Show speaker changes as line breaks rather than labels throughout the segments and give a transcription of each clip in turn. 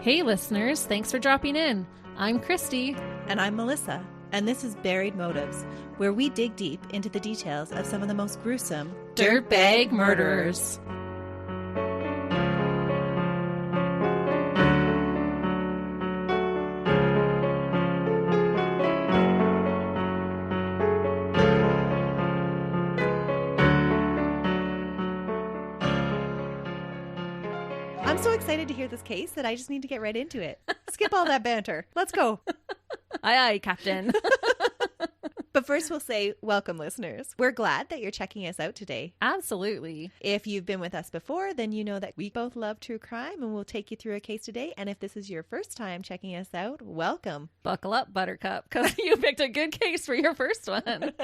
Hey listeners, thanks for dropping in. I'm Christie.
And I'm Melissa. And this is Buried Motives, where we dig deep into the details of some of the most gruesome
dirtbag murderers.
I'm so excited to hear this case that I just need to get right into it. Skip all that banter. Let's go.
Aye, aye, Captain.
But first we'll say, welcome listeners. We're glad that you're checking us out today.
Absolutely.
If you've been with us before, then you know that we both love true crime and we'll take you through a case today. And if this is your first time checking us out, welcome.
Buckle up, Buttercup, because you picked a good case for your first one.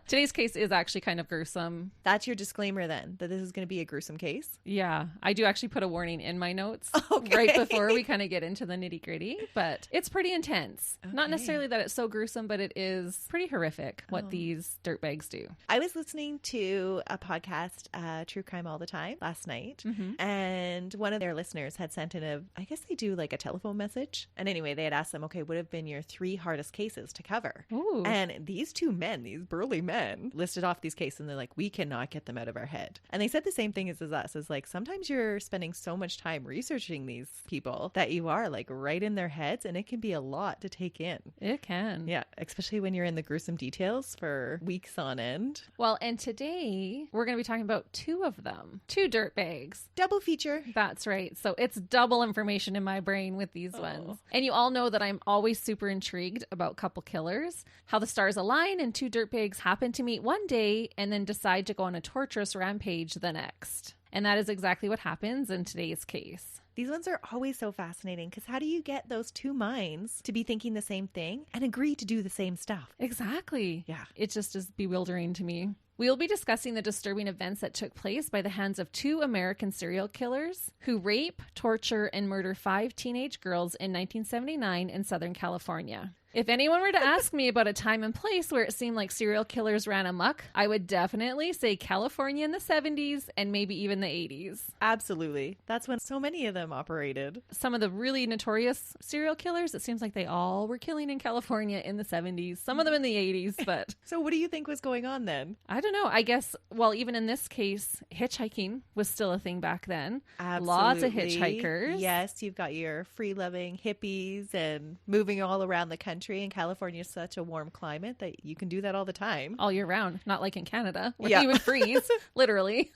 Today's case is actually kind of gruesome.
That's your disclaimer then, that this is going to be a gruesome case?
Yeah, I do actually put a warning in my notes
Okay.
right before we kind of get into the nitty gritty, but it's pretty intense.
Okay.
Not necessarily that it's so gruesome, but it is pretty horrific what these dirtbags do.
I was listening to a podcast, True Crime All the Time, last night, and one of their listeners had sent in I guess they do like a telephone message. And anyway, they had asked them, okay, what have been your 3 hardest cases to cover?
Ooh.
And these 2 men, these burly men, listed off these cases and they're like, we cannot get them out of our head. And they said the same thing as us, is like, sometimes you're spending so much time researching these people that you are like right in their heads, and it can be a lot to take in.
It can.
Yeah, especially when you're in the gruesome details for weeks on end.
Well, and today we're going to be talking about 2 of them. 2 dirtbags.
Double feature.
That's right. So it's double information in my brain with these ones. And you all know that I'm always super intrigued about couple killers, how the stars align and 2 dirtbags happen to meet one day and then decide to go on a torturous rampage the next. And that is exactly what happens in today's case.
These ones are always so fascinating because how do you get those 2 minds to be thinking the same thing and agree to do the same stuff?
Exactly.
Yeah.
It just is bewildering to me. We'll be discussing the disturbing events that took place by the hands of 2 American serial killers who rape, torture, and murder 5 teenage girls in 1979 in Southern California. If anyone were to ask me about a time and place where it seemed like serial killers ran amok, I would definitely say California in the 70s and maybe even the 80s.
Absolutely. That's when so many of them operated.
Some of the really notorious serial killers, it seems like they all were killing in California in the 70s, some of them in the 80s, but...
So what do you think was going on then?
I don't know. I guess, well, even in this case, hitchhiking was still a thing back then.
Absolutely.
Lots of hitchhikers.
Yes, you've got your free-loving hippies and moving all around the country. And California is such a warm climate that you can do that all the time.
All year round. Not like in Canada, where
Yeah.
you would freeze, literally.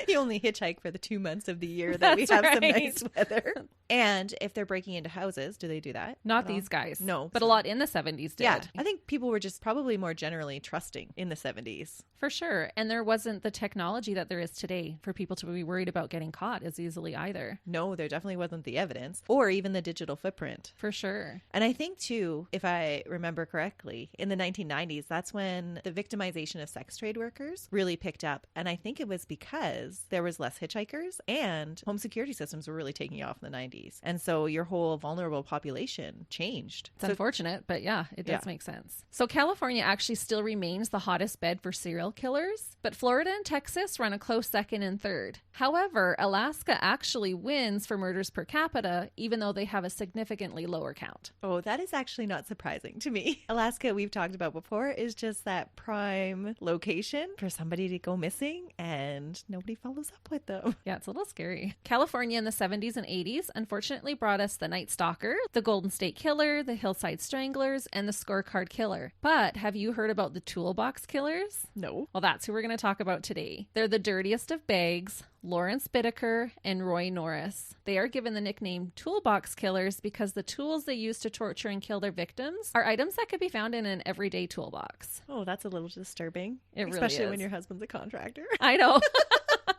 You only hitchhike for the 2 months of the year that we have some nice weather. And if they're breaking into houses, do they do that?
Not these guys.
No.
But a lot in the 70s did.
Yeah. I think people were just probably more generally trusting in the 70s.
For sure. And there wasn't the technology that there is today for people to be worried about getting caught as easily either.
No, there definitely wasn't the evidence or even the digital footprint.
For sure.
And I think too, if I remember correctly, in the 1990s, that's when the victimization of sex trade workers really picked up. And I think it was because there was less hitchhikers and home security systems were really taking off in the 90s. And so your whole vulnerable population changed.
It's unfortunate, but yeah, it does make sense. So California actually still remains the hottest bed for serial killers, but Florida and Texas run a close second and third. However, Alaska actually wins for murders per capita, even though they have a significantly lower count.
Oh, that is actually not surprising to me. Alaska, we've talked about before, is just that prime location for somebody to go missing and nobody follows up with them.
Yeah, it's a little scary. California in the 70s and 80s unfortunately brought us the Night Stalker, the Golden State Killer, the Hillside Stranglers, and the Scorecard Killer. But have you heard about the Toolbox Killers?
No.
Well, that's who we're going to talk about today. They're the dirtiest of bags, Lawrence Bittaker and Roy Norris. They are given the nickname Toolbox Killers because the tools they use to torture and kill their victims are items that could be found in an everyday toolbox.
Oh, that's a little disturbing.
It really
Especially
is.
when your husband's a contractor.
I know.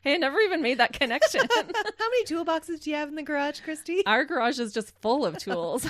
I never even made that connection.
How many toolboxes do you have in the garage, Christy?
Our garage is just full of tools.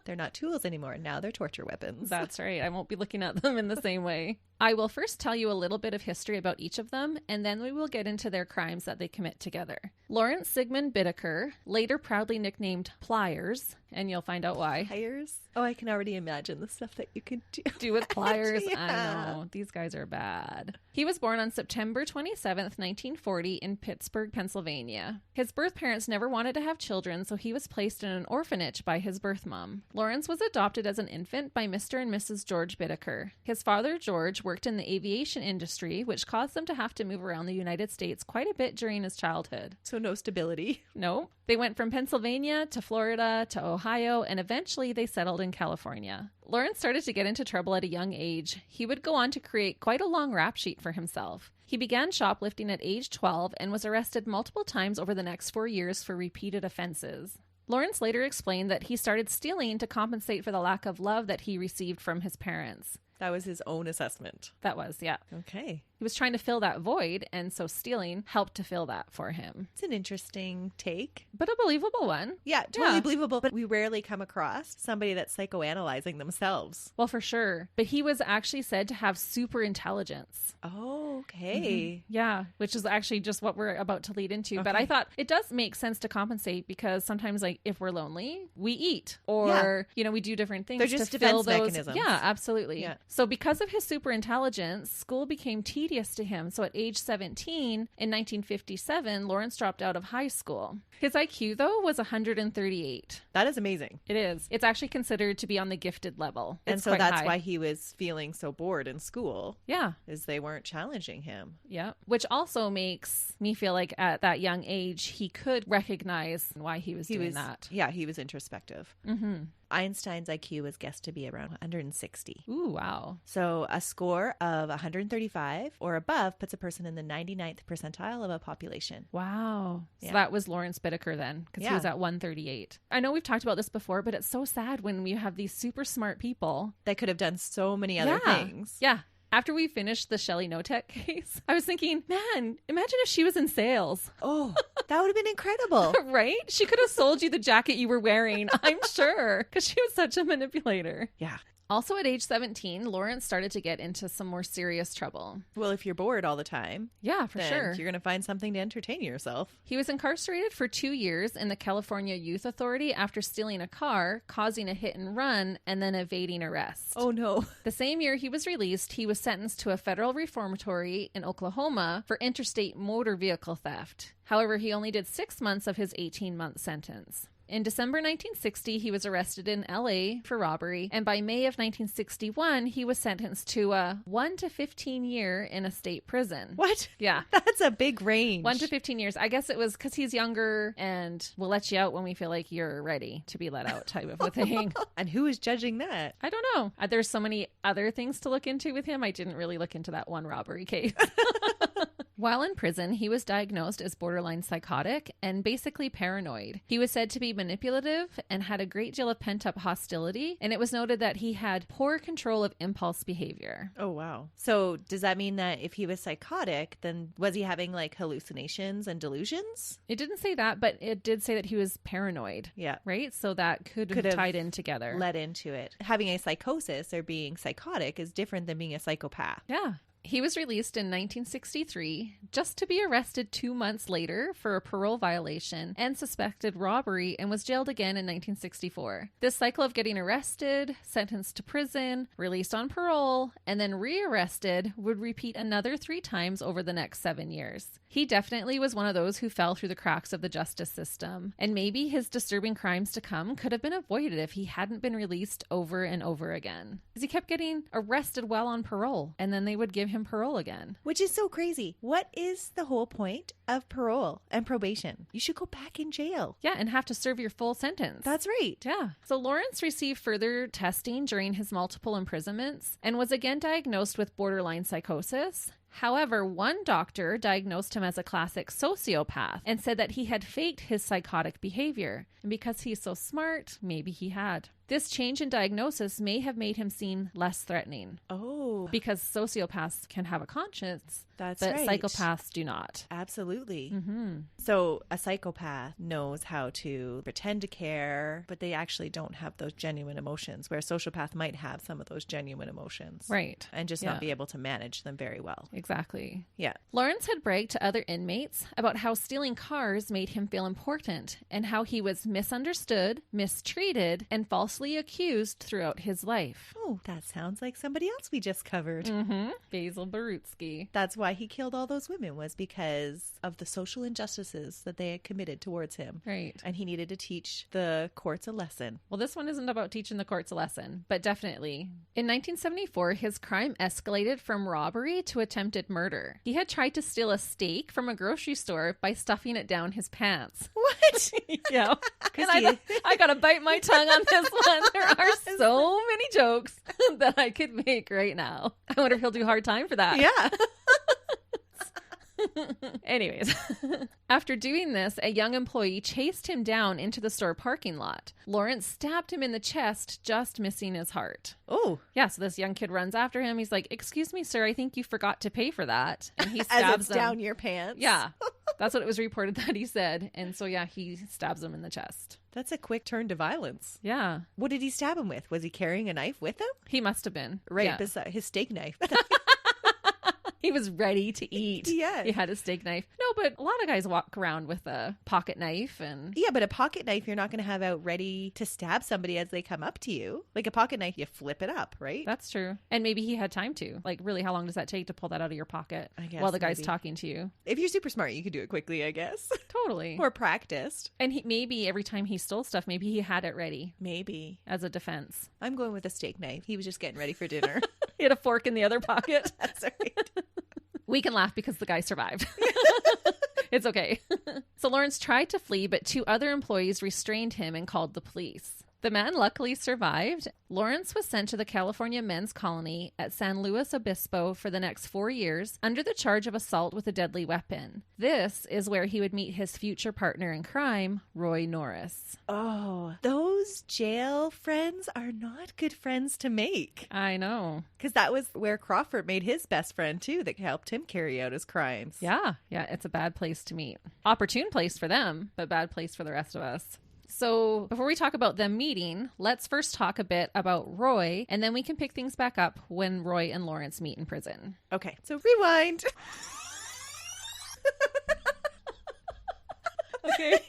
They're not tools anymore. Now they're torture weapons.
That's right. I won't be looking at them in the same way. I will first tell you a little bit of history about each of them, and then we will get into their crimes that they commit together. Lawrence Sigmund Bittaker, later proudly nicknamed Pliers, and you'll find out why.
Pliers? Oh, I can already imagine the stuff that you can
do with pliers.
Yeah.
I know. These guys are bad. He was born on September 27th, 1940 in Pittsburgh, Pennsylvania. His birth parents never wanted to have children, so he was placed in an orphanage by his birth mom. Lawrence was adopted as an infant by Mr. and Mrs. George Bittaker. His father, George, worked in the aviation industry, which caused them to have to move around the United States quite a bit during his childhood.
So no stability.
No. They went from Pennsylvania to Florida to Ohio, and eventually they settled in California. Lawrence started to get into trouble at a young age. He would go on to create quite a long rap sheet for himself. He began shoplifting at age 12 and was arrested multiple times over the next 4 years for repeated offenses. Lawrence later explained that he started stealing to compensate for the lack of love that he received from his parents.
That was his own assessment.
That was, yeah.
Okay.
He was trying to fill that void, and so stealing helped to fill that for him.
It's an interesting take.
But a believable one.
Yeah, totally believable. But we rarely come across somebody that's psychoanalyzing themselves.
Well, for sure. But he was actually said to have super intelligence.
Oh, okay.
Mm-hmm. Yeah, which is actually just what we're about to lead into. Okay. But I thought it does make sense to compensate because sometimes, like, if we're lonely, we eat or, you know, we do different things.
They're just
to
defense
fill those
mechanisms.
Yeah, absolutely. Yeah. So because of his super intelligence, school became tedious to him. So at age 17, in 1957, Lawrence dropped out of high school. His IQ, though, was 138.
That is amazing.
It is. It's actually considered to be on the gifted level.
And so that's why he was feeling so bored in school.
Yeah.
Is they weren't challenging him.
Yeah. Which also makes me feel like at that young age, he could recognize why he was doing that.
Yeah, he was introspective.
Mm-hmm.
Einstein's IQ was guessed to be around 160.
Ooh, wow.
So a score of 135 or above puts a person in the 99th percentile of a population.
Wow. So that was Lawrence Bittaker then, because he was at 138. I know we've talked about this before, but it's so sad when we have these super smart people
that could have done so many other things.
Yeah. After we finished the Shelley Notek case, I was thinking, man, imagine if she was in sales.
Oh, that would have been incredible.
Right? She could have sold you the jacket you were wearing, I'm sure, because she was such a manipulator.
Yeah.
Also at age 17, Lawrence started to get into some more serious trouble.
Well, if you're bored all the time,
yeah, for sure,
you're going to find something to entertain yourself.
He was incarcerated for 2 years in the California Youth Authority after stealing a car, causing a hit and run, and then evading arrest.
Oh, no.
The same year he was released, he was sentenced to a federal reformatory in Oklahoma for interstate motor vehicle theft. However, he only did 6 months of his 18-month sentence. In December 1960, he was arrested in LA for robbery, and by May of 1961, he was sentenced to a 1 to 15 year in a state prison.
What?
Yeah.
That's a big range.
1 to 15 years. I guess it was because he's younger and we'll let you out when we feel like you're ready to be let out type of a thing.
And who is judging that?
I don't know. There's so many other things to look into with him. I didn't really look into that one robbery case. While in prison, he was diagnosed as borderline psychotic and basically paranoid. He was said to be manipulative and had a great deal of pent-up hostility, and it was noted that he had poor control of impulse behavior.
Oh, wow. So does that mean that if he was psychotic, then was he having like hallucinations and delusions?
It didn't say that, but it did say that he was paranoid.
Yeah.
Right? So that could have tied in together.
Led into it. Having a psychosis or being psychotic is different than being a psychopath.
Yeah. He was released in 1963 just to be arrested 2 months later for a parole violation and suspected robbery and was jailed again in 1964. This cycle of getting arrested, sentenced to prison, released on parole, and then rearrested would repeat another 3 times over the next 7 years. He definitely was one of those who fell through the cracks of the justice system, and maybe his disturbing crimes to come could have been avoided if he hadn't been released over and over again. Because he kept getting arrested while on parole, and then they would give him parole again.
Which is so crazy. What is the whole point of parole and probation? You should go back in jail.
Yeah, and have to serve your full sentence.
That's right.
Yeah. So Lawrence received further testing during his multiple imprisonments and was again diagnosed with borderline psychosis. However, one doctor diagnosed him as a classic sociopath and said that he had faked his psychotic behavior. And because he's so smart, maybe he had. This change in diagnosis may have made him seem less threatening.
Oh.
Because sociopaths can have a conscience.
That's
but
right.
psychopaths do not.
Absolutely.
Mm-hmm.
So a psychopath knows how to pretend to care, but they actually don't have those genuine emotions, where a sociopath might have some of those genuine emotions.
Right.
And just not be able to manage them very well.
Exactly.
Yeah.
Lawrence had bragged to other inmates about how stealing cars made him feel important and how he was misunderstood, mistreated, and falsely accused throughout his life.
Oh, that sounds like somebody else we just covered.
Mm-hmm. Basil Barutsky.
That's why he killed all those women, was because of the social injustices that they had committed towards him.
Right.
And he needed to teach the courts a lesson.
Well, this one isn't about teaching the courts a lesson, but definitely. In 1974, his crime escalated from robbery to attempted murder. He had tried to steal a steak from a grocery store by stuffing it down his pants.
What?
Yeah. And I gotta bite my tongue on this one. There are so many jokes that I could make right now. I wonder if he'll do hard time for that.
Yeah.
Anyways, after doing this, a young employee chased him down into the store parking lot. Lawrence stabbed him in the chest, just missing his heart.
Oh.
Yeah, so this young kid runs after him. He's like, "Excuse me, sir, I think you forgot to pay for that." And he stabs
As it's
him.
down your pants.
Yeah, that's what it was reported that he said. And so, yeah, he stabs him in the chest.
That's a quick turn to violence.
Yeah.
What did he stab him with? Was he carrying a knife with him?
He must have been.
Right,
Yeah.
beside his steak knife.
He was ready to eat.
Yes.
He had a steak knife. No, but a lot of guys walk around with a pocket knife and...
Yeah, but a pocket knife you're not going to have out ready to stab somebody as they come up to you. Like a pocket knife, you flip it up, right?
That's true. And maybe he had time to. Like, really, how long does that take to pull that out of your pocket
I guess
while the guy's
maybe.
talking to you?
If you're super smart, you could do it quickly, I guess.
Totally.
Or practiced.
And maybe every time he stole stuff, maybe he had it ready
Maybe.
as a defense.
I'm going with a steak knife. He was just getting ready for dinner.
He had a fork in the other pocket.
That's right.
We can laugh because the guy survived. It's okay. So Lawrence tried to flee, but two other employees restrained him and called the police. The man luckily survived. Lawrence was sent to the California Men's Colony at San Luis Obispo for the next 4 years under the charge of assault with a deadly weapon. This is where he would meet his future partner in crime, Roy Norris.
Oh, those jail friends are not good friends to make.
I know.
Because that was where Crawford made his best friend, too, that helped him carry out his crimes.
Yeah, it's a bad place to meet. Opportune place for them, but bad place for the rest of us. So before we talk about them meeting, let's first talk a bit about Roy, and then we can pick things back up when Roy and Lawrence meet in prison.
Okay, so rewind.
Okay,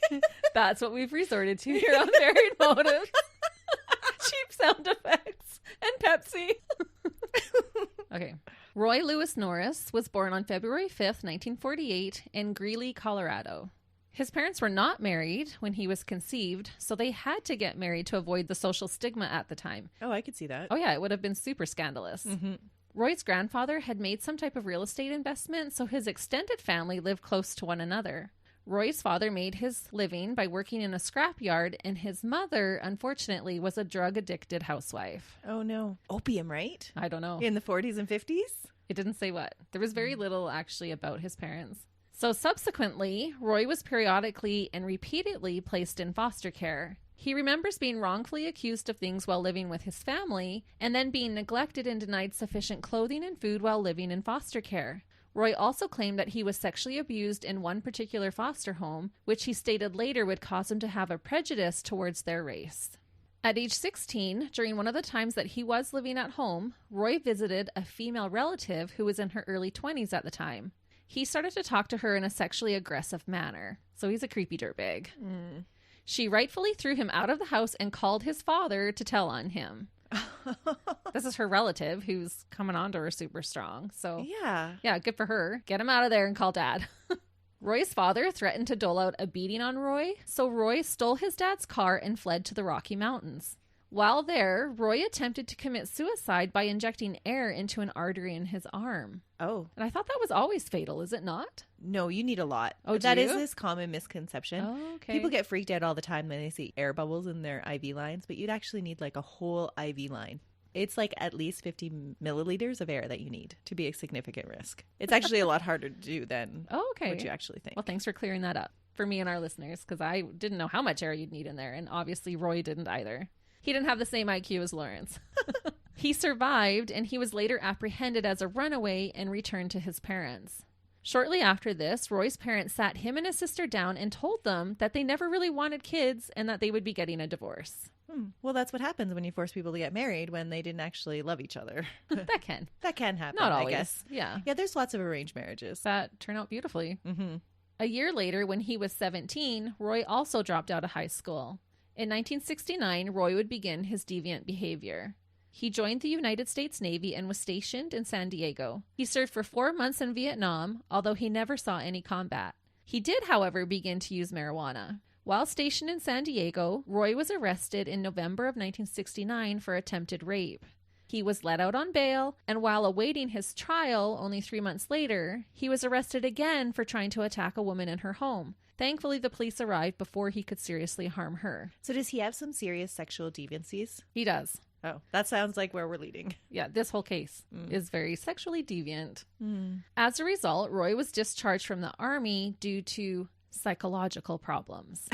that's what we've resorted to here on Varied Motives. Cheap sound effects and Pepsi. Okay. Roy Lewis Norris was born on February 5th, 1948 in Greeley, Colorado. His parents were not married when he was conceived, so they had to get married to avoid the social stigma at the time.
Oh, I could see that.
Oh yeah, it would have been super scandalous.
Mm-hmm.
Roy's grandfather had made some type of real estate investment, so his extended family lived close to one another. Roy's father made his living by working in a scrapyard, and his mother, unfortunately, was a drug-addicted housewife.
Oh, no. Opium, right?
I don't know.
In the 40s and 50s?
It didn't say what. There was very little, actually, about his parents. So subsequently, Roy was periodically and repeatedly placed in foster care. He remembers being wrongfully accused of things while living with his family, and then being neglected and denied sufficient clothing and food while living in foster care. Roy also claimed that he was sexually abused in one particular foster home, which he stated later would cause him to have a prejudice towards their race. At age 16, during one of the times that he was living at home, Roy visited a female relative who was in her early 20s at the time. He started to talk to her in a sexually aggressive manner. So he's a creepy dirtbag.
Mm.
She rightfully threw him out of the house and called his father to tell on him. This is her relative who's coming on to her super strong. So yeah, good for her. Get him out of there and call dad. Roy's father threatened to dole out a beating on Roy, so Roy stole his dad's car and fled to the Rocky Mountains. While there, Roy attempted to commit suicide by injecting air into an artery in his arm.
Oh.
And I thought that was always fatal, is it not?
No, you need a lot.
Oh,
that
do
is
you?
this common misconception.
Oh, okay.
People get freaked out all the time when they see air bubbles in their IV lines, but you'd actually need like a whole IV line. It's like at least 50 milliliters of air that you need to be a significant risk. It's actually a lot harder to do than what you actually think.
Well, thanks for clearing that up for me and our listeners, because I didn't know how much air you'd need in there, and obviously Roy didn't either. He didn't have the same IQ as Lawrence. He survived, and he was later apprehended as a runaway and returned to his parents. Shortly after this, Roy's parents sat him and his sister down and told them that they never really wanted kids and that they would be getting a divorce.
Well, that's what happens when you force people to get married when they didn't actually love each other.
That can
happen.
Not always.
I guess.
Yeah.
Yeah, there's lots of arranged marriages
that turn out beautifully.
Mm-hmm.
A year later, when he was 17, Roy also dropped out of high school. In 1969, Roy would begin his deviant behavior. He joined the United States Navy and was stationed in San Diego. He served for 4 months in Vietnam, although he never saw any combat. He did, however, begin to use marijuana. While stationed in San Diego, Roy was arrested in November of 1969 for attempted rape. He was let out on bail, and while awaiting his trial only 3 months later, he was arrested again for trying to attack a woman in her home. Thankfully, the police arrived before he could seriously harm her.
So does he have some serious sexual deviancies?
He does.
Oh, that sounds like where we're leading.
Yeah, this whole case is very sexually deviant.
Mm.
As a result, Roy was discharged from the army due to psychological problems.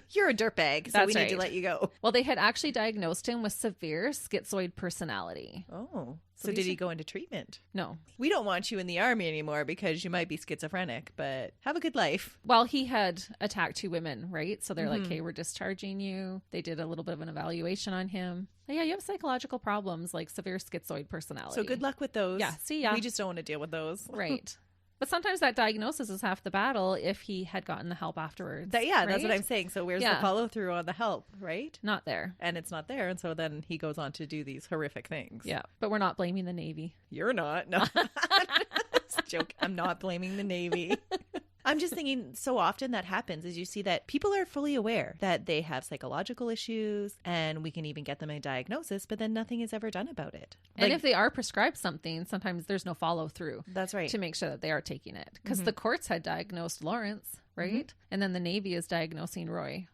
You're a dirtbag, so
That's
we need
right.
to let you go.
Well, they had actually diagnosed him with severe schizoid personality.
Oh, so did he go into treatment?
No.
We don't want you in the army anymore because you might be schizophrenic, but have a good life.
Well, he had attacked 2 women, right? So they're like, hey, we're discharging you. They did a little bit of an evaluation on him. But yeah, you have psychological problems like severe schizoid personality.
So good luck with those.
Yeah, see ya.
We just don't want to deal with those.
Right. But sometimes that diagnosis is half the battle if he had gotten the help afterwards.
That's
right?
what I'm saying. So where's the follow through on the help, right?
Not there.
And it's not there. And so then he goes on to do these horrific things.
Yeah. But we're not blaming the Navy.
You're not. No. It's a joke. I'm not blaming the Navy. I'm just thinking so often that happens is you see that people are fully aware that they have psychological issues and we can even get them a diagnosis, but then nothing is ever done about it.
And if they are prescribed something, sometimes there's no follow through.
That's right.
To make sure that they are taking it. Because the courts had diagnosed Lawrence, right? And then the Navy is diagnosing Roy.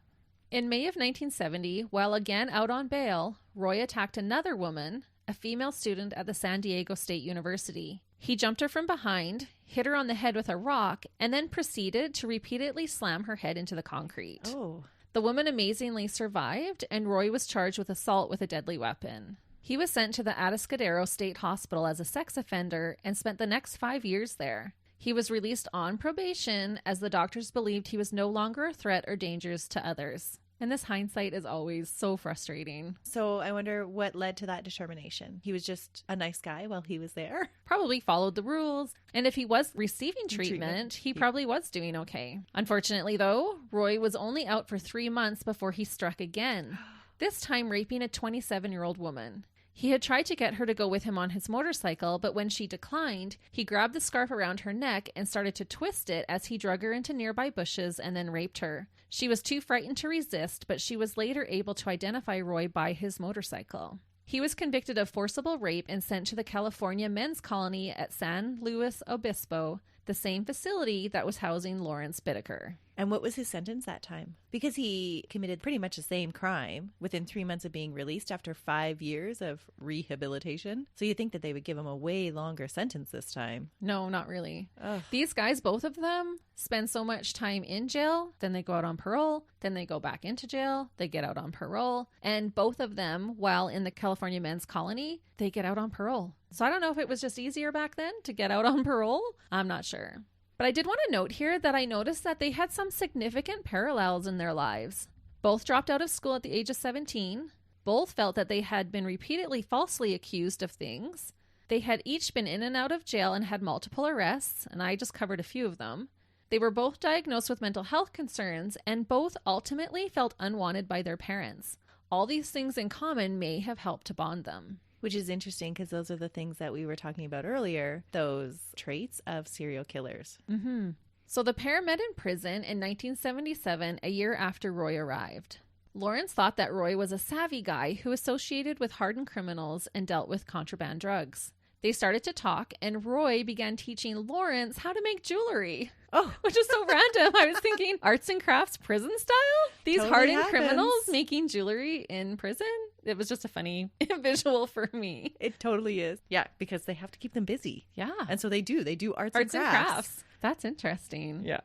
In May of 1970, while again out on bail, Roy attacked another woman, a female student at the San Diego State University. He jumped her from behind, hit her on the head with a rock, and then proceeded to repeatedly slam her head into the concrete.
Oh.
The woman amazingly survived, and Roy was charged with assault with a deadly weapon. He was sent to the Atascadero State Hospital as a sex offender and spent the next 5 years there. He was released on probation as the doctors believed he was no longer a threat or dangerous to others. And this hindsight is always so frustrating.
So I wonder what led to that determination. He was just a nice guy while he was there.
Probably followed the rules. And if he was receiving treatment, he probably was doing okay. Unfortunately, though, Roy was only out for 3 months before he struck again, this time raping a 27-year-old woman. He had tried to get her to go with him on his motorcycle, but when she declined, he grabbed the scarf around her neck and started to twist it as he drug her into nearby bushes and then raped her. She was too frightened to resist, but she was later able to identify Roy by his motorcycle. He was convicted of forcible rape and sent to the California men's colony at San Luis Obispo, the same facility that was housing Lawrence Bittaker.
And what was his sentence that time? Because he committed pretty much the same crime within 3 months of being released after 5 years of rehabilitation. So you'd think that they would give him a way longer sentence this time.
No, not really.
Ugh.
These guys, both of them, spend so much time in jail, then they go out on parole, then they go back into jail, they get out on parole. And both of them, while in the California men's colony, they get out on parole. So I don't know if it was just easier back then to get out on parole. I'm not sure. But I did want to note here that I noticed that they had some significant parallels in their lives. Both dropped out of school at the age of 17. Both felt that they had been repeatedly falsely accused of things. They had each been in and out of jail and had multiple arrests, and I just covered a few of them. They were both diagnosed with mental health concerns, and both ultimately felt unwanted by their parents. All these things in common may have helped to bond them.
Which is interesting because those are the things that we were talking about earlier, those traits of serial killers.
Mm-hmm. So the pair met in prison in 1977, a year after Roy arrived. Lawrence thought that Roy was a savvy guy who associated with hardened criminals and dealt with contraband drugs. They started to talk, and Roy began teaching Lawrence how to make jewelry.
Oh,
which is so random. I was thinking arts and crafts prison style? These
totally
hardened
happens.
criminals making jewelry in prison? It was just a funny visual for me.
It totally is. Yeah, because they have to keep them busy.
Yeah.
And so they do. They do arts
and
crafts.
crafts. That's interesting.
Yeah.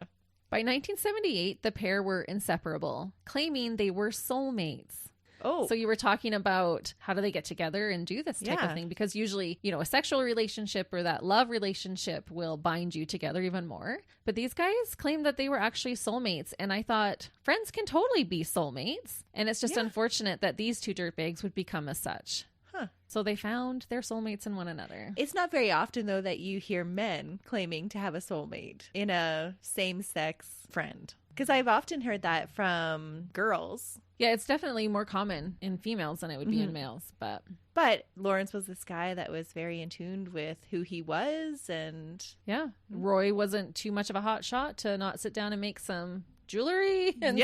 By 1978, the pair were inseparable, claiming they were soulmates.
Oh.
So you were talking about how do they get together and do this type of thing? Because usually, a sexual relationship or that love relationship will bind you together even more. But these guys claimed that they were actually soulmates. And I thought friends can totally be soulmates. And it's just unfortunate that these two dirtbags would become as such.
Huh.
So they found their soulmates in one another.
It's not very often, though, that you hear men claiming to have a soulmate in a same-sex friend. Because I've often heard that from girls.
Yeah, it's definitely more common in females than it would be in males.
But Lawrence was this guy that was very in tune with who he was. And
yeah, Roy wasn't too much of a hot shot to not sit down and make some jewelry. And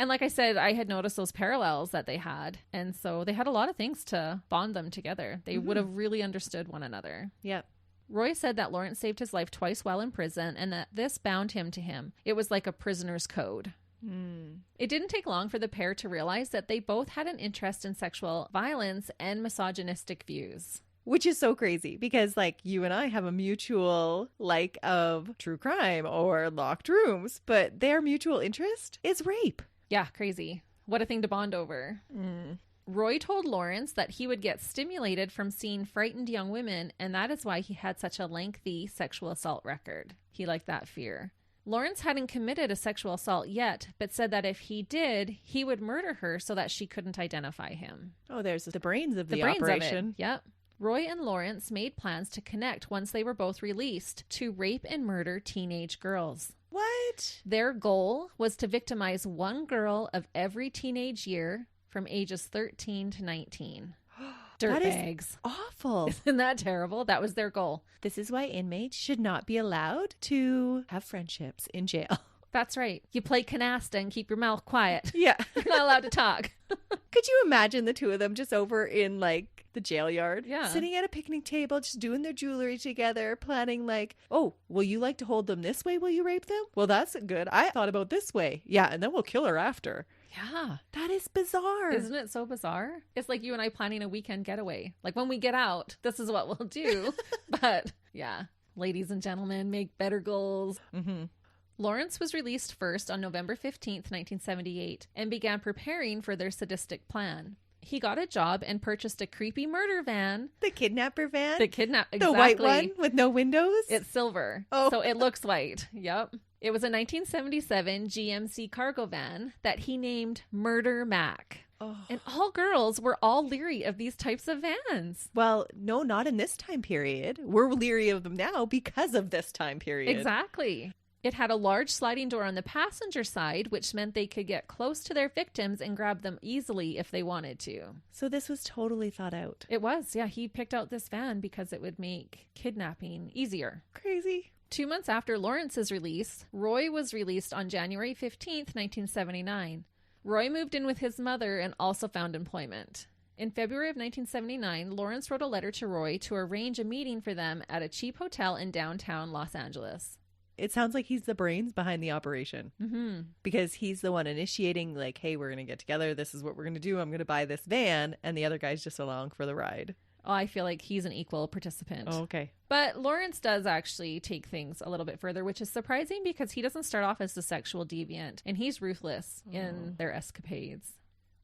like I said, I had noticed those parallels that they had. And so they had a lot of things to bond them together. They would have really understood one another.
Yep.
Roy said that Lawrence saved his life twice while in prison and that this bound him to him. It was like a prisoner's code. It didn't take long for the pair to realize that they both had an interest in sexual violence and misogynistic views.
Which is so crazy because, like, you and I have a mutual like of true crime or locked rooms, but their mutual interest is rape.
Yeah, crazy. What a thing to bond over. Roy told Lawrence that he would get stimulated from seeing frightened young women, and that is why he had such a lengthy sexual assault record. He liked that fear. Lawrence hadn't committed a sexual assault yet, but said that if he did, he would murder her so that she couldn't identify him.
Oh, there's the brains of the operation.
Yep. Roy and Lawrence made plans to connect once they were both released to rape and murder teenage girls.
What?
Their goal was to victimize one girl of every teenage year from ages 13 to 19. Dirtbags.
Awful.
Isn't that terrible? That was their goal.
This is why inmates should not be allowed to have friendships in jail.
That's right. You play canasta and keep your mouth quiet.
Yeah.
You're not allowed to talk.
Could you imagine the two of them just over in like the jail yard?
Yeah.
Sitting at a picnic table, just doing their jewelry together, planning like, oh, will you like to hold them this way? Will you rape them? Well, that's good. I thought about this way. Yeah. And then we'll kill her after.
Yeah.
That is bizarre.
Isn't it so bizarre? It's like you and I planning a weekend getaway. Like when we get out, this is what we'll do. But yeah, ladies and gentlemen, make better goals. Lawrence was released first on November 15th, 1978, and began preparing for their sadistic plan. He got a job and purchased a creepy murder van.
The kidnapper van?
Exactly.
The white one with no windows?
It's silver.
Oh.
So it looks white. Yep. It was a 1977 GMC cargo van that he named Murder Mac.
Oh.
And all girls were all leery of these types of vans.
Well, no, not in this time period. We're leery of them now because of this time period.
Exactly. It had a large sliding door on the passenger side, which meant they could get close to their victims and grab them easily if they wanted to.
So this was totally thought out.
It was, yeah. He picked out this van because it would make kidnapping easier.
Crazy.
2 months after Lawrence's release, Roy was released on January 15th, 1979. Roy moved in with his mother and also found employment. In February of 1979, Lawrence wrote a letter to Roy to arrange a meeting for them at a cheap hotel in downtown Los Angeles.
It sounds like he's the brains behind the operation. Because he's the one initiating, like, hey, we're going to get together. This is what we're going to do. I'm going to buy this van. And the other guy's just along for the ride.
Oh, I feel like he's an equal participant.
Oh, okay.
But Lawrence does actually take things a little bit further, which is surprising because he doesn't start off as a sexual deviant. And he's ruthless in their escapades.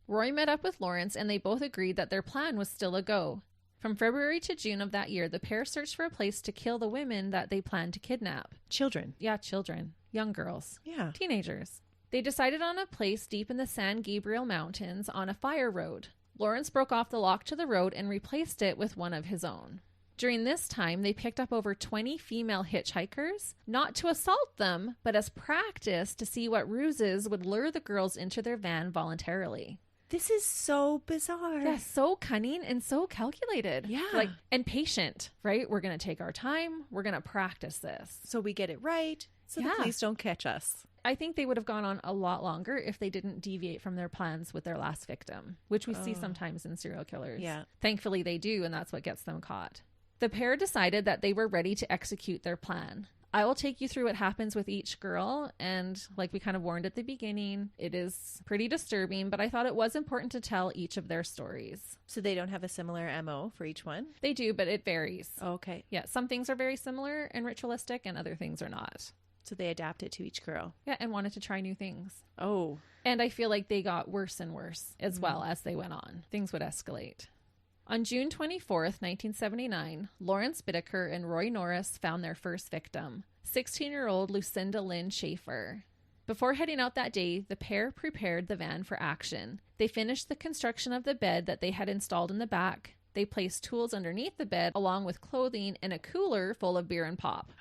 Roy met up with Lawrence and they both agreed that their plan was still a go. From February to June of that year, the pair searched for a place to kill the women that they planned to kidnap.
Children.
Yeah, children. Young girls.
Yeah.
Teenagers. They decided on a place deep in the San Gabriel Mountains on a fire road. Lawrence broke off the lock to the road and replaced it with one of his own. During this time, they picked up over 20 female hitchhikers, not to assault them, but as practice to see what ruses would lure the girls into their van voluntarily.
This is so bizarre.
Yeah, so cunning and so calculated.
Yeah.
And patient, right? We're going to take our time. We're going to practice this.
So we get it right. So the police don't catch us.
I think they would have gone on a lot longer if they didn't deviate from their plans with their last victim, which we see sometimes in serial killers.
Yeah.
Thankfully they do, and that's what gets them caught. The pair decided that they were ready to execute their plan. I will take you through what happens with each girl, and like we kind of warned at the beginning, it is pretty disturbing, but I thought it was important to tell each of their stories.
So they don't have a similar MO for each one?
They do, but it varies.
Oh, okay.
Yeah, some things are very similar and ritualistic, and other things are not.
So they adapt it to each girl.
Yeah, and wanted to try new things.
Oh.
And I feel like they got worse and worse as well as they went on. Things would escalate. On June 24th, 1979, Lawrence Bittaker and Roy Norris found their first victim, 16-year-old Lucinda Lynn Schaefer. Before heading out that day, the pair prepared the van for action. They finished the construction of the bed that they had installed in the back. They placed tools underneath the bed, along with clothing and a cooler full of beer and pop.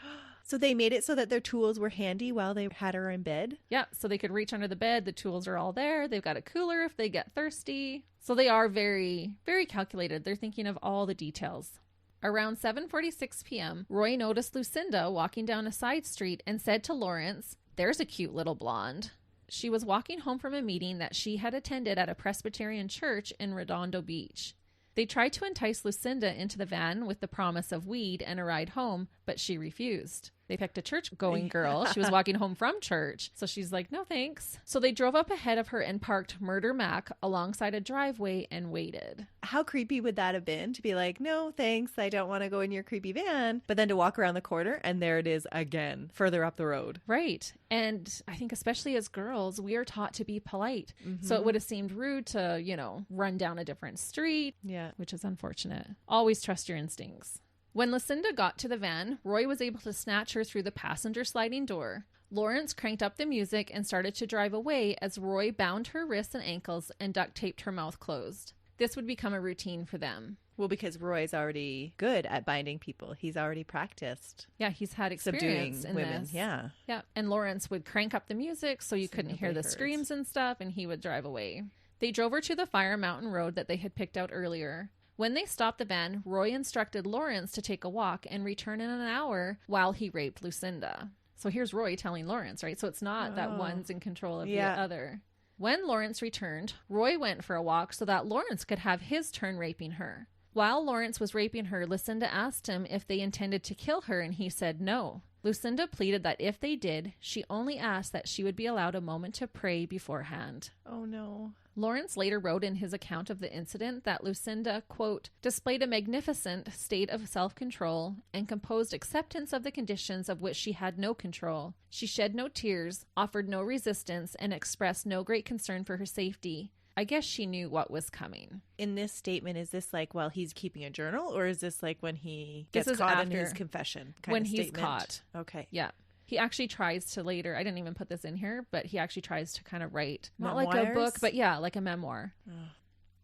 So they made it so that their tools were handy while they had her in bed?
Yeah, so they could reach under the bed. The tools are all there. They've got a cooler if they get thirsty. So they are very, very calculated. They're thinking of all the details. Around 7:46 p.m., Roy noticed Lucinda walking down a side street and said to Lawrence, "There's a cute little blonde." She was walking home from a meeting that she had attended at a Presbyterian church in Redondo Beach. They tried to entice Lucinda into the van with the promise of weed and a ride home, but she refused. They picked a church-going girl. She was walking home from church, so she's like, no thanks. So they drove up ahead of her and parked Murder Mac alongside a driveway and waited.
How creepy would that have been to be like, no thanks, I don't want to go in your creepy van, but then to walk around the corner and there it is again, further up the road.
Right. And I think especially as girls, we are taught to be polite. So it would have seemed rude to, run down a different street.
Yeah.
Which is unfortunate. Always trust your instincts. When Lucinda got to the van, Roy was able to snatch her through the passenger sliding door. Lawrence cranked up the music and started to drive away as Roy bound her wrists and ankles and duct taped her mouth closed. This would become a routine for them.
Well, because Roy's already good at binding people. He's already practiced.
Yeah, he's had experience
subduing
in
women.
this.
Yeah.
Yeah, and Lawrence would crank up the music so you couldn't hear the
nobody
screams and stuff, and he would drive away. They drove her to the Fire Mountain Road that they had picked out earlier. When they stopped the van, Roy instructed Lawrence to take a walk and return in an hour while he raped Lucinda. So here's Roy telling Lawrence, right? So it's not that one's in control of the other. When Lawrence returned, Roy went for a walk so that Lawrence could have his turn raping her. While Lawrence was raping her, Lucinda asked him if they intended to kill her, and he said no. Lucinda pleaded that if they did, she only asked that she would be allowed a moment to pray beforehand.
Oh, no.
Lawrence later wrote in his account of the incident that Lucinda, quote, displayed a magnificent state of self-control and composed acceptance of the conditions of which she had no control. She shed no tears, offered no resistance, and expressed no great concern for her safety. I guess she knew what was coming.
In this statement, is this like while he's keeping a journal, or is this like when he gets caught in his confession kind
when
of
he's
statement?
Caught.
Okay.
Yeah. He actually tries to later, I didn't even put this in here, but he actually tries to kind of write, not
Memoirs?
like a book, but yeah, like a memoir.
Oh.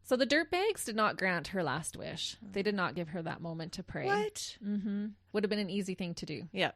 So the dirtbags did not grant her last wish. They did not give her that moment to pray.
What?
Mm-hmm. Would have been an easy thing to do.
Yeah.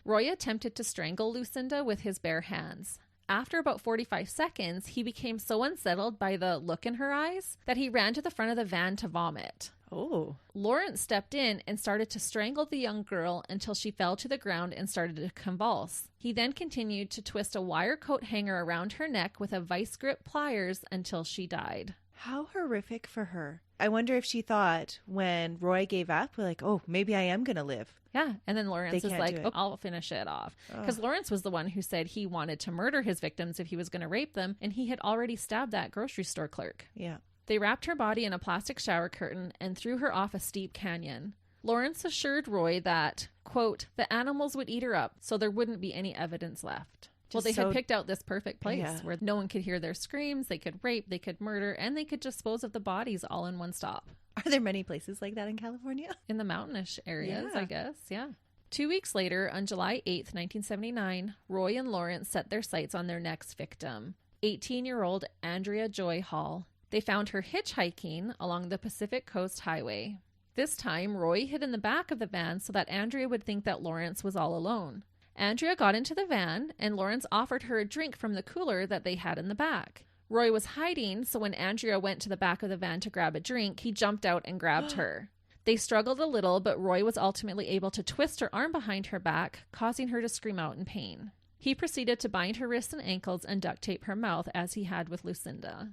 Roy attempted to strangle Lucinda with his bare hands. After about 45 seconds, he became so unsettled by the look in her eyes that he ran to the front of the van to vomit.
Oh.
Lawrence stepped in and started to strangle the young girl until she fell to the ground and started to convulse. He then continued to twist a wire coat hanger around her neck with a vice grip pliers until she died.
How horrific for her. I wonder if she thought when Roy gave up, we're like, oh, maybe I am going to live.
Yeah. And then Lawrence is like,
do it.
oh, I'll finish it off. Because Lawrence was the one who said he wanted to murder his victims if he was going to rape them. And he had already stabbed that grocery store clerk.
Yeah.
They wrapped her body in a plastic shower curtain and threw her off a steep canyon. Lawrence assured Roy that, quote, the animals would eat her up, so there wouldn't be any evidence left. Well, they had picked out this perfect place where no one could hear their screams, they could rape, they could murder, and they could dispose of the bodies all in one stop.
Are there many places like that in California?
In the mountainish areas, I guess, yeah. 2 weeks later, on July 8th, 1979, Roy and Lawrence set their sights on their next victim, 18-year-old Andrea Joy Hall. They found her hitchhiking along the Pacific Coast Highway. This time, Roy hid in the back of the van so that Andrea would think that Lawrence was all alone. Andrea got into the van, and Lawrence offered her a drink from the cooler that they had in the back. Roy was hiding, so when Andrea went to the back of the van to grab a drink, he jumped out and grabbed her. They struggled a little, but Roy was ultimately able to twist her arm behind her back, causing her to scream out in pain. He proceeded to bind her wrists and ankles and duct tape her mouth as he had with Lucinda.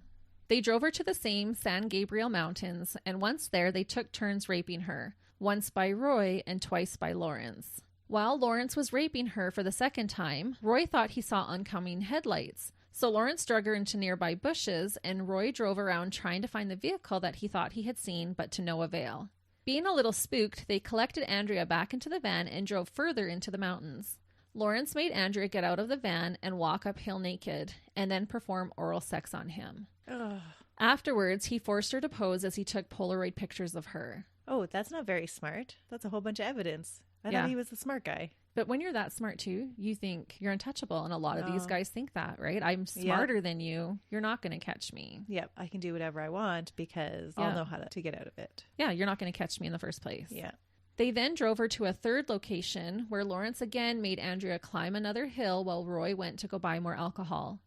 They drove her to the same San Gabriel Mountains, and once there, they took turns raping her, once by Roy and twice by Lawrence. While Lawrence was raping her for the second time, Roy thought he saw oncoming headlights, so Lawrence drug her into nearby bushes, and Roy drove around trying to find the vehicle that he thought he had seen, but to no avail. Being a little spooked, they collected Andrea back into the van and drove further into the mountains. Lawrence made Andrea get out of the van and walk uphill naked, and then perform oral sex on him.
Ugh.
Afterwards, he forced her to pose as he took Polaroid pictures of her.
Oh, that's not very smart. That's a whole bunch of evidence. I thought he was the smart guy.
But when you're that smart too, you think you're untouchable. And a lot of these guys think that, right? I'm smarter than you. You're not going to catch me.
Yep. I can do whatever I want because I'll know how to get out of it.
Yeah. You're not going to catch me in the first place.
Yeah.
They then drove her to a third location where Lawrence again made Andrea climb another hill while Roy went to go buy more alcohol.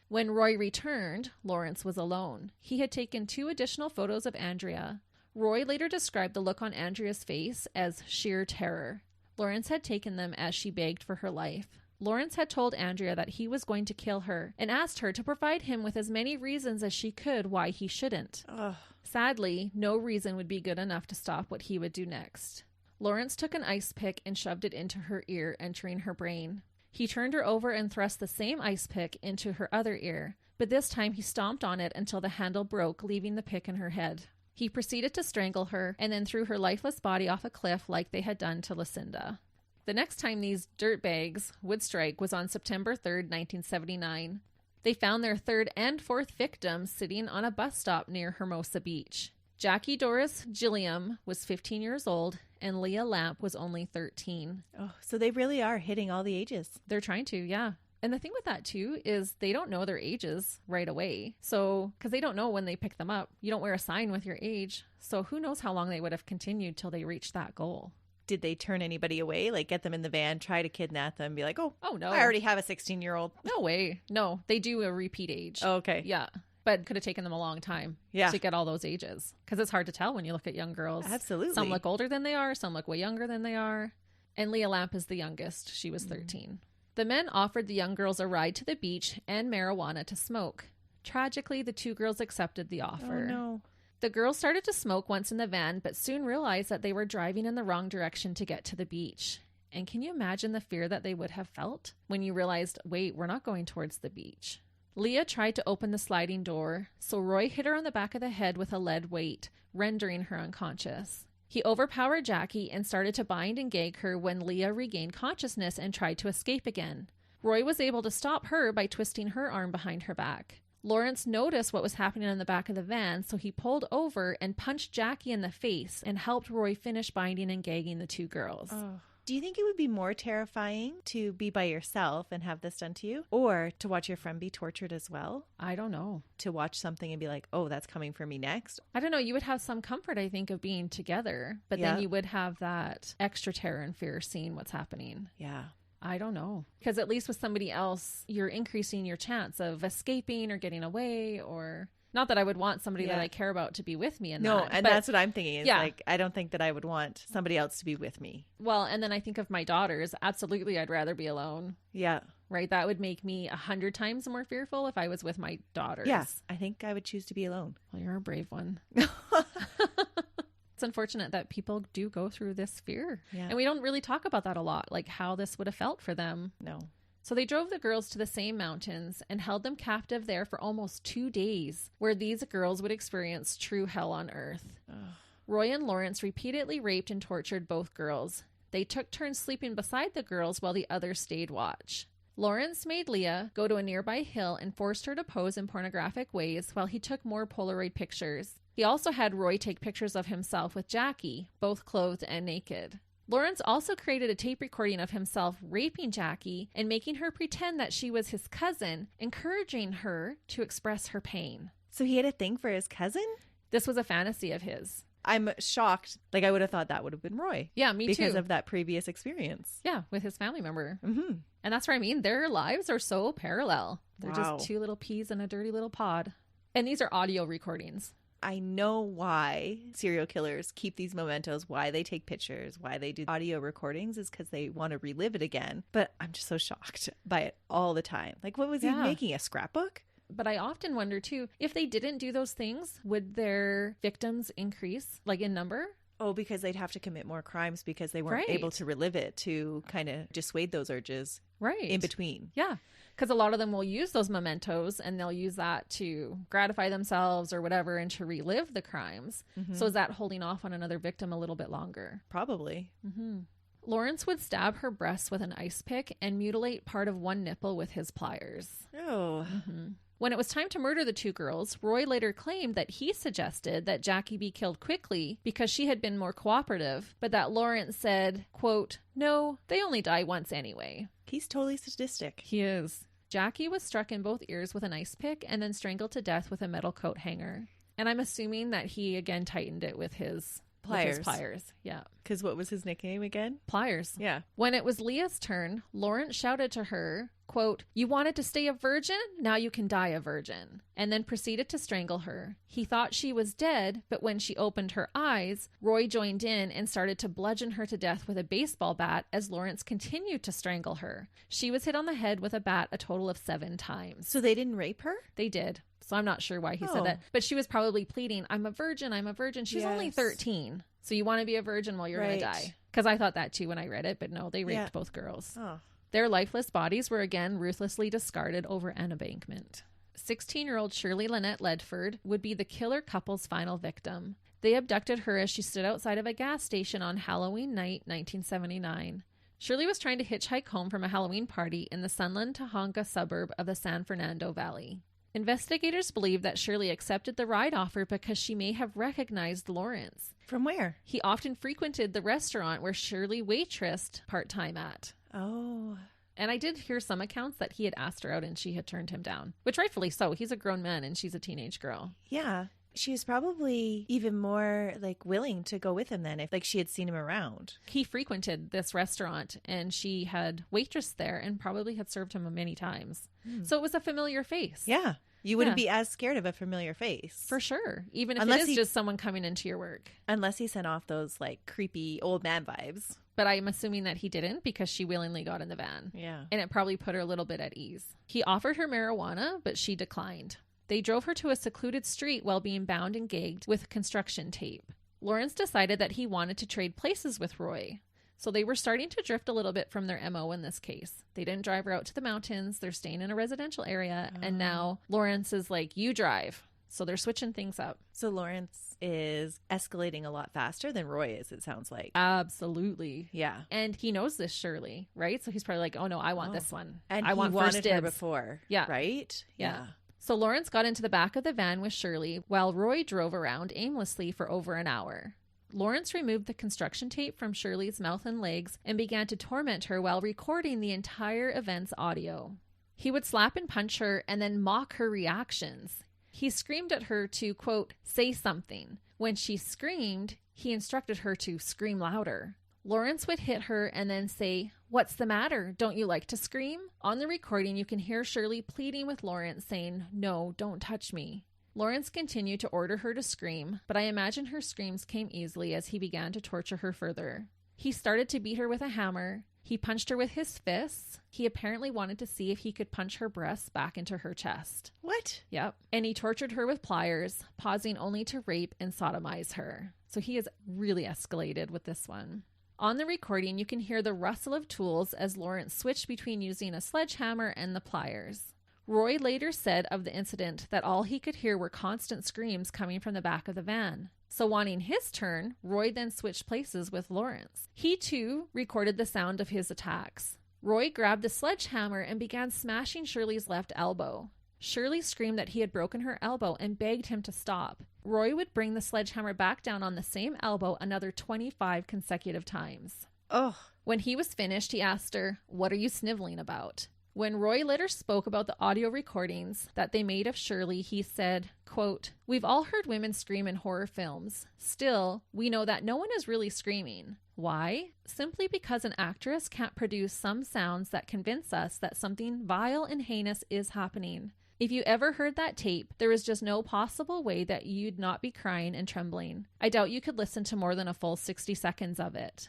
When Roy returned, Lawrence was alone. He had taken 2 additional photos of Andrea. Roy later described the look on Andrea's face as sheer terror. Lawrence had taken them as she begged for her life. Lawrence had told Andrea that he was going to kill her and asked her to provide him with as many reasons as she could why he shouldn't.
Ugh.
Sadly, no reason would be good enough to stop what he would do next. Lawrence took an ice pick and shoved it into her ear, entering her brain. He turned her over and thrust the same ice pick into her other ear, but this time he stomped on it until the handle broke, leaving the pick in her head. He proceeded to strangle her and then threw her lifeless body off a cliff like they had done to Lucinda. The next time these dirtbags would strike was on September 3rd, 1979. They found their 3rd and 4th victims sitting on a bus stop near Hermosa Beach. Jackie Doris Gilliam was 15 years old and Leah Lamp was only 13.
Oh, so they really are hitting all the ages.
They're trying to, yeah. And the thing with that too is they don't know their ages right away. So, because they don't know when they pick them up. You don't wear a sign with your age. So who knows how long they would have continued till they reached that goal.
Did they turn anybody away? Like get them in the van, try to kidnap them, be like, oh
no,
I already have a 16-year-old.
No way. No, they do a repeat age.
Oh, okay.
Yeah. But could have taken them a long time to get all those ages. Because it's hard to tell when you look at young girls.
Absolutely.
Some look older than they are. Some look way younger than they are. And Leah Lamp is the youngest. She was 13. The men offered the young girls a ride to the beach and marijuana to smoke. Tragically, the 2 girls accepted the offer.
Oh, no.
The girls started to smoke once in the van, but soon realized that they were driving in the wrong direction to get to the beach. And can you imagine the fear that they would have felt when you realized, wait, we're not going towards the beach? Leah tried to open the sliding door, so Roy hit her on the back of the head with a lead weight, rendering her unconscious. He overpowered Jackie and started to bind and gag her when Leah regained consciousness and tried to escape again. Roy was able to stop her by twisting her arm behind her back. Lawrence noticed what was happening in the back of the van, so he pulled over and punched Jackie in the face and helped Roy finish binding and gagging the 2 girls.
Oh. Do you think it would be more terrifying to be by yourself and have this done to you, or to watch your friend be tortured as well?
I don't know.
To watch something and be like, oh, that's coming for me next?
I don't know. You would have some comfort, I think, of being together, but then you would have that extra terror and fear seeing what's happening.
Yeah.
I don't know. Because at least with somebody else, you're increasing your chance of escaping or getting away, or... Not that I would want somebody that I care about to be with me in that.
No, and that's what I'm thinking is like, I don't think that I would want somebody else to be with me.
Well, and then I think of my daughters. Absolutely, I'd rather be alone.
Yeah.
Right? That would make me 100 times more fearful if I was with my daughters.
Yes. I think I would choose to be alone.
Well, you're a brave one. It's unfortunate that people do go through this fear.
Yeah.
And we don't really talk about that a lot, like how this would have felt for them.
No.
So they drove the girls to the same mountains and held them captive there for almost 2 days, where these girls would experience true hell on earth.
Ugh.
Roy and Lawrence repeatedly raped and tortured both girls. They took turns sleeping beside the girls while the others stayed watch. Lawrence made Leah go to a nearby hill and forced her to pose in pornographic ways while he took more Polaroid pictures. He also had Roy take pictures of himself with Jackie, both clothed and naked. Lawrence also created a tape recording of himself raping Jackie and making her pretend that she was his cousin, encouraging her to express her pain.
So he had a thing for his cousin?
This was a fantasy of his.
I'm shocked. Like, I would have thought that would have been Roy.
Yeah, me too.
Because of that previous experience.
Yeah, with his family member.
Mm-hmm.
And that's what I mean. Their lives are so parallel. They're just 2 little peas in a dirty little pod. And these are audio recordings.
I know why serial killers keep these mementos, why they take pictures, why they do audio recordings is because they want to relive it again. But I'm just so shocked by it all the time. Like, what was he making? A scrapbook?
But I often wonder, too, if they didn't do those things, would their victims increase, like in number?
Oh, because they'd have to commit more crimes because they weren't able to relive it to kind of dissuade those urges in between.
Yeah. Because a lot of them will use those mementos and they'll use that to gratify themselves or whatever and to relive the crimes. Mm-hmm. So is that holding off on another victim a little bit longer?
Probably.
Mm-hmm. Lawrence would stab her breasts with an ice pick and mutilate part of one nipple with his pliers.
Oh.
Mm-hmm. When it was time to murder the two girls, Roy later claimed that he suggested that Jackie be killed quickly because she had been more cooperative, but that Lawrence said, quote, "No, they only die once anyway."
He's totally sadistic.
He is. Jackie was struck in both ears with an ice pick and then strangled to death with a metal coat hanger. And I'm assuming that he again tightened it with his pliers. Yeah.
Because what was his nickname again?
Pliers.
Yeah.
When it was Leah's turn, Lawrence shouted to her, quote, "You wanted to stay a virgin? Now you can die a virgin," and then proceeded to strangle her. He thought she was dead, but when she opened her eyes, Roy joined in and started to bludgeon her to death with a baseball bat as Lawrence continued to strangle her. She was hit on the head with a bat a total of 7 times.
So they didn't rape her?
They did. So I'm not sure why he said that. But she was probably pleading, I'm a virgin, I'm a virgin. She's only 13. So you want to be a virgin while you're going to die. Because I thought that too when I read it. But no, they raped both girls.
Oh.
Their lifeless bodies were again ruthlessly discarded over an embankment. 16-year-old Shirley Lynette Ledford would be the killer couple's final victim. They abducted her as she stood outside of a gas station on Halloween night, 1979. Shirley was trying to hitchhike home from a Halloween party in the Sunland Tahonga suburb of the San Fernando Valley. Investigators believe that Shirley accepted the ride offer because she may have recognized Lawrence.
From where?
He often frequented the restaurant where Shirley waitressed part-time at.
Oh.
And I did hear some accounts that he had asked her out and she had turned him down, which rightfully so. He's a grown man and she's a teenage girl.
Yeah. She was probably even more willing to go with him then if she had seen him around.
He frequented this restaurant and she had waitressed there and probably had served him many times. So it was a familiar face.
Yeah. You wouldn't be as scared of a familiar face.
For sure. Even if it is just someone coming into your work.
Unless he sent off those creepy old man vibes.
But I'm assuming that he didn't because she willingly got in the van.
Yeah.
And it probably put her a little bit at ease. He offered her marijuana, but she declined. They drove her to a secluded street while being bound and gagged with construction tape. Lawrence decided that he wanted to trade places with Roy. So they were starting to drift a little bit from their MO in this case. They didn't drive her out to the mountains. They're staying in a residential area. And now Lawrence is like, you drive. So they're switching things up.
So Lawrence is escalating a lot faster than Roy is, it sounds like.
Absolutely.
Yeah.
And he knows this, Shirley, right? So he's probably like, oh no, I want this one.
And
I want
wanted
first dibs.
her before.
Yeah.
Right?
Yeah. So Lawrence got into the back of the van with Shirley while Roy drove around aimlessly for over an hour. Lawrence removed the construction tape from Shirley's mouth and legs and began to torment her while recording the entire event's audio. He would slap and punch her and then mock her reactions. He screamed at her to, quote, say something. When she screamed, he instructed her to scream louder. Lawrence would hit her and then say, what's the matter? Don't you like to scream? On the recording, you can hear Shirley pleading with Lawrence saying, no, don't touch me. Lawrence continued to order her to scream, but I imagine her screams came easily as he began to torture her further. He started to beat her with a hammer. He punched her with his fists. He apparently wanted to see if he could punch her breasts back into her chest.
What?
Yep. And he tortured her with pliers, pausing only to rape and sodomize her. So he has really escalated with this one. On the recording, you can hear the rustle of tools as Lawrence switched between using a sledgehammer and the pliers. Roy later said of the incident that all he could hear were constant screams coming from the back of the van. So wanting his turn, Roy then switched places with Lawrence. He too recorded the sound of his attacks. Roy grabbed the sledgehammer and began smashing Shirley's left elbow. Shirley screamed that he had broken her elbow and begged him to stop. Roy would bring the sledgehammer back down on the same elbow another 25 consecutive times.
Oh.
When he was finished, he asked her, what are you sniveling about? When Roy later spoke about the audio recordings that they made of Shirley, he said, quote, we've all heard women scream in horror films. Still, we know that no one is really screaming. Why? Simply because an actress can't produce some sounds that convince us that something vile and heinous is happening. If you ever heard that tape, there is just no possible way that you'd not be crying and trembling. I doubt you could listen to more than a full 60 seconds of it.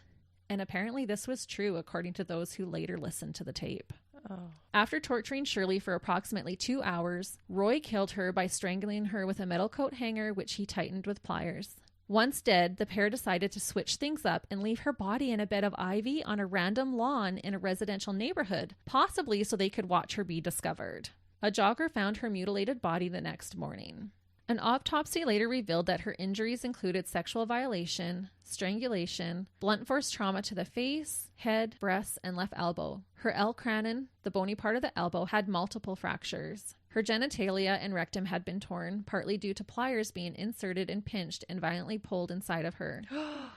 And apparently this was true according to those who later listened to the tape.
Oh.
After torturing Shirley for approximately 2 hours, Roy killed her by strangling her with a metal coat hanger, which he tightened with pliers. Once dead, the pair decided to switch things up and leave her body in a bed of ivy on a random lawn in a residential neighborhood, possibly so they could watch her be discovered. A jogger found her mutilated body the next morning. An autopsy later revealed that her injuries included sexual violation, strangulation, blunt force trauma to the face, head, breasts, and left elbow. Her L-cranon, the bony part of the elbow, had multiple fractures. Her genitalia and rectum had been torn, partly due to pliers being inserted and pinched and violently pulled inside of her.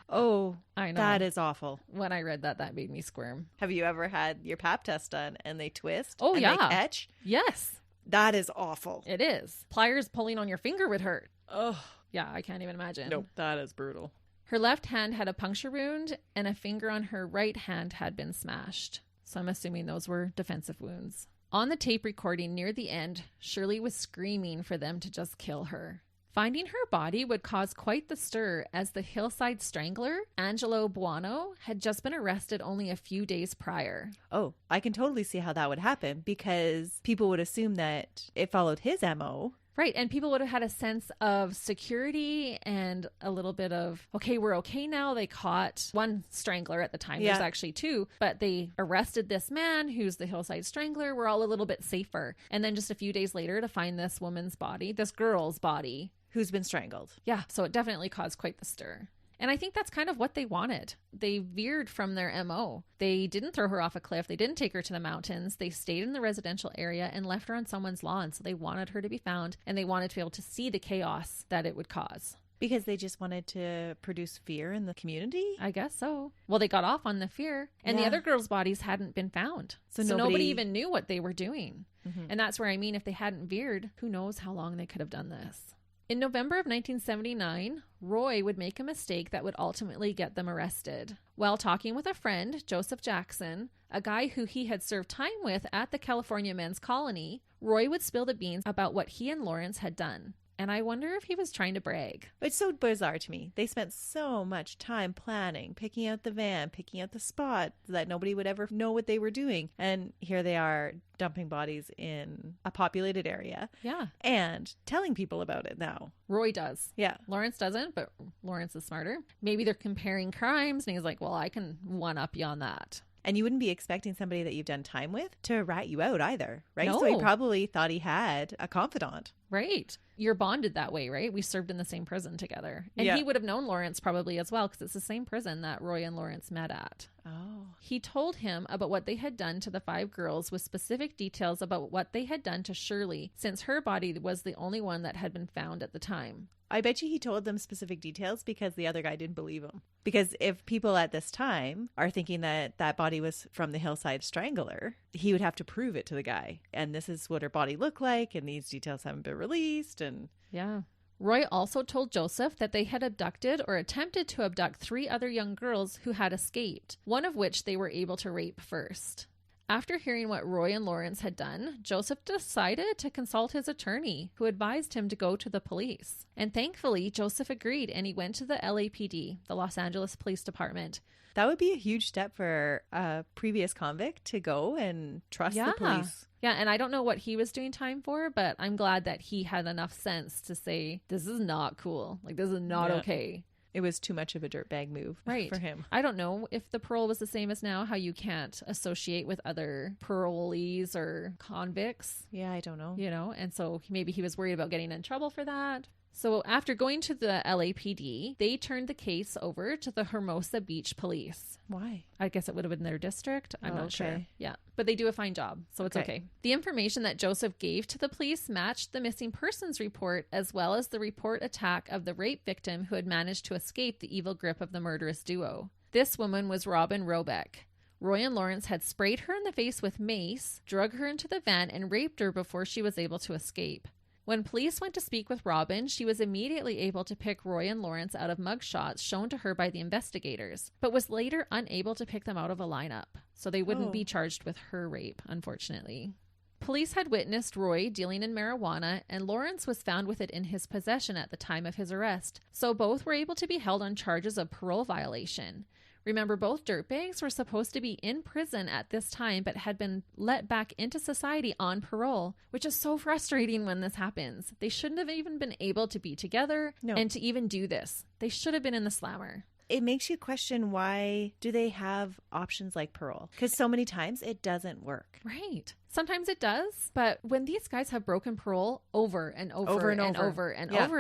Oh,
I know.
That is awful.
When I read that made me squirm.
Have you ever had your pap test done and they twist?
Oh,
and
yeah.
They catch?
Yes.
That is awful.
It is. Pliers pulling on your finger would hurt.
Oh.
Yeah, I can't even imagine.
Nope, that is brutal.
Her left hand had a puncture wound and a finger on her right hand had been smashed. So I'm assuming those were defensive wounds. On the tape recording near the end, Shirley was screaming for them to just kill her. Finding her body would cause quite the stir as the hillside strangler, Angelo Buono, had just been arrested only a few days prior.
Oh, I can totally see how that would happen because people would assume that it followed his MO.
Right, and people would have had a sense of security and a little bit of, okay, we're okay now. They caught one strangler at the time.
Yeah.
There's actually two, but they arrested this man who's the hillside strangler. We're all a little bit safer. And then just a few days later to find this woman's body, this girl's body.
Who's been strangled.
Yeah, so it definitely caused quite the stir. And I think that's kind of what they wanted. They veered from their MO. They didn't throw her off a cliff. They didn't take her to the mountains. They stayed in the residential area and left her on someone's lawn. So they wanted her to be found and they wanted to be able to see the chaos that it would cause.
Because they just wanted to produce fear in the community?
I guess so. Well, they got off on the fear and the other girls' bodies hadn't been found. So nobody even knew what they were doing. Mm-hmm. And that's where I mean, if they hadn't veered, who knows how long they could have done this. In November of 1979, Roy would make a mistake that would ultimately get them arrested. While talking with a friend, Joseph Jackson, a guy who he had served time with at the California Men's Colony, Roy would spill the beans about what he and Lawrence had done. And I wonder if he was trying to brag.
It's so bizarre to me. They spent so much time planning, picking out the van, picking out the spot that nobody would ever know what they were doing. And here they are dumping bodies in a populated area.
Yeah.
And telling people about it now.
Roy does.
Yeah.
Lawrence doesn't, but Lawrence is smarter. Maybe they're comparing crimes and he's like, well, I can one-up you on that.
And you wouldn't be expecting somebody that you've done time with to rat you out either, right?
No.
So he probably thought he had a confidant.
Right. You're bonded that way, right? We served in the same prison together. And he would have known Lawrence probably as well because it's the same prison that Roy and Lawrence met at.
Oh.
He told him about what they had done to the 5 girls with specific details about what they had done to Shirley since her body was the only one that had been found at the time.
I bet you he told them specific details because the other guy didn't believe him. Because if people at this time are thinking that that body was from the hillside strangler, he would have to prove it to the guy. And this is what her body looked like, and these details haven't been released. And
yeah. Roy also told Joseph that they had abducted or attempted to abduct 3 other young girls who had escaped, one of which they were able to rape first. After hearing what Roy and Lawrence had done, Joseph decided to consult his attorney, who advised him to go to the police. And thankfully, Joseph agreed and he went to the LAPD, the Los Angeles Police Department.
That would be a huge step for a previous convict to go and trust the police.
Yeah, and I don't know what he was doing time for, but I'm glad that he had enough sense to say, this is not cool. Like, this is not okay.
It was too much of a dirtbag move for him.
I don't know if the parole was the same as now, how you can't associate with other parolees or convicts.
Yeah, I don't know.
You know, and so maybe he was worried about getting in trouble for that. So after going to the LAPD, they turned the case over to the Hermosa Beach Police.
Why?
I guess it would have been their district. I'm not sure.
Okay.
Yeah. But they do a fine job, so it's okay. The information that Joseph gave to the police matched the missing persons report as well as the report attack of the rape victim who had managed to escape the evil grip of the murderous duo. This woman was Robin Robeck. Roy and Lawrence had sprayed her in the face with mace, drug her into the van, and raped her before she was able to escape. When police went to speak with Robin, she was immediately able to pick Roy and Lawrence out of mugshots shown to her by the investigators, but was later unable to pick them out of a lineup, so they wouldn't be charged with her rape, unfortunately. Police had witnessed Roy dealing in marijuana, and Lawrence was found with it in his possession at the time of his arrest, so both were able to be held on charges of parole violation. Remember, both dirtbags were supposed to be in prison at this time, but had been let back into society on parole, which is so frustrating when this happens. They shouldn't have even been able to be together and to even do this. They should have been in the slammer.
it makes you question, why do they have options like parole? Because so many times it doesn't work.
Right. Sometimes it does, but when these guys have broken parole over and over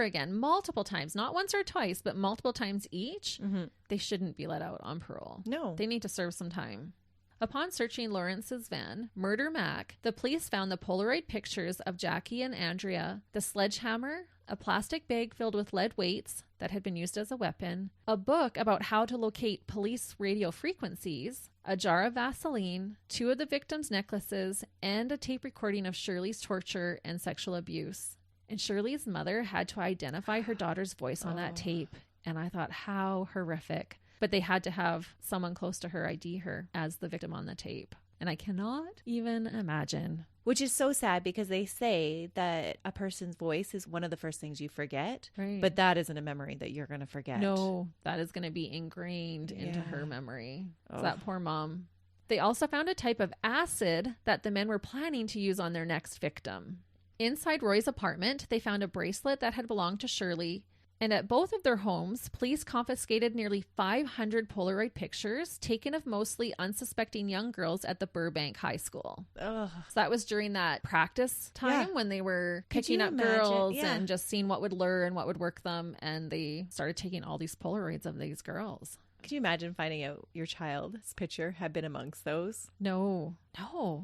again, multiple times, not once or twice, but multiple times each, they shouldn't be let out on parole.
No.
They need to serve some time. Upon searching Lawrence's van, Murder Mac, the police found the Polaroid pictures of Jackie and Andrea, the sledgehammer, a plastic bag filled with lead weights that had been used as a weapon, a book about how to locate police radio frequencies, a jar of Vaseline, 2 of the victims' necklaces, and a tape recording of Shirley's torture and sexual abuse. And Shirley's mother had to identify her daughter's voice on that tape. And I thought, how horrific. But they had to have someone close to her ID her as the victim on the tape. And I cannot even imagine.
Which is so sad, because they say that a person's voice is one of the first things you forget.
Right.
But that isn't a memory that you're going to forget.
No, that is going to be ingrained into her memory. So that poor mom. They also found a type of acid that the men were planning to use on their next victim. Inside Roy's apartment, they found a bracelet that had belonged to Shirley. And at both of their homes, police confiscated nearly 500 Polaroid pictures taken of mostly unsuspecting young girls at the Burbank High School.
Ugh.
So that was during that practice time when they were picking up girls and just seeing what would lure and what would work them. And they started taking all these Polaroids of these girls.
Could you imagine finding out your child's picture had been amongst those?
No.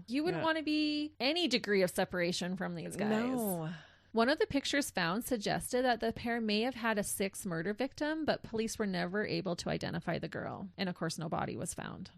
You wouldn't want to be any degree of separation from these guys.
No.
One of the pictures found suggested that the pair may have had a 6th murder victim, but police were never able to identify the girl. And of course, no body was found.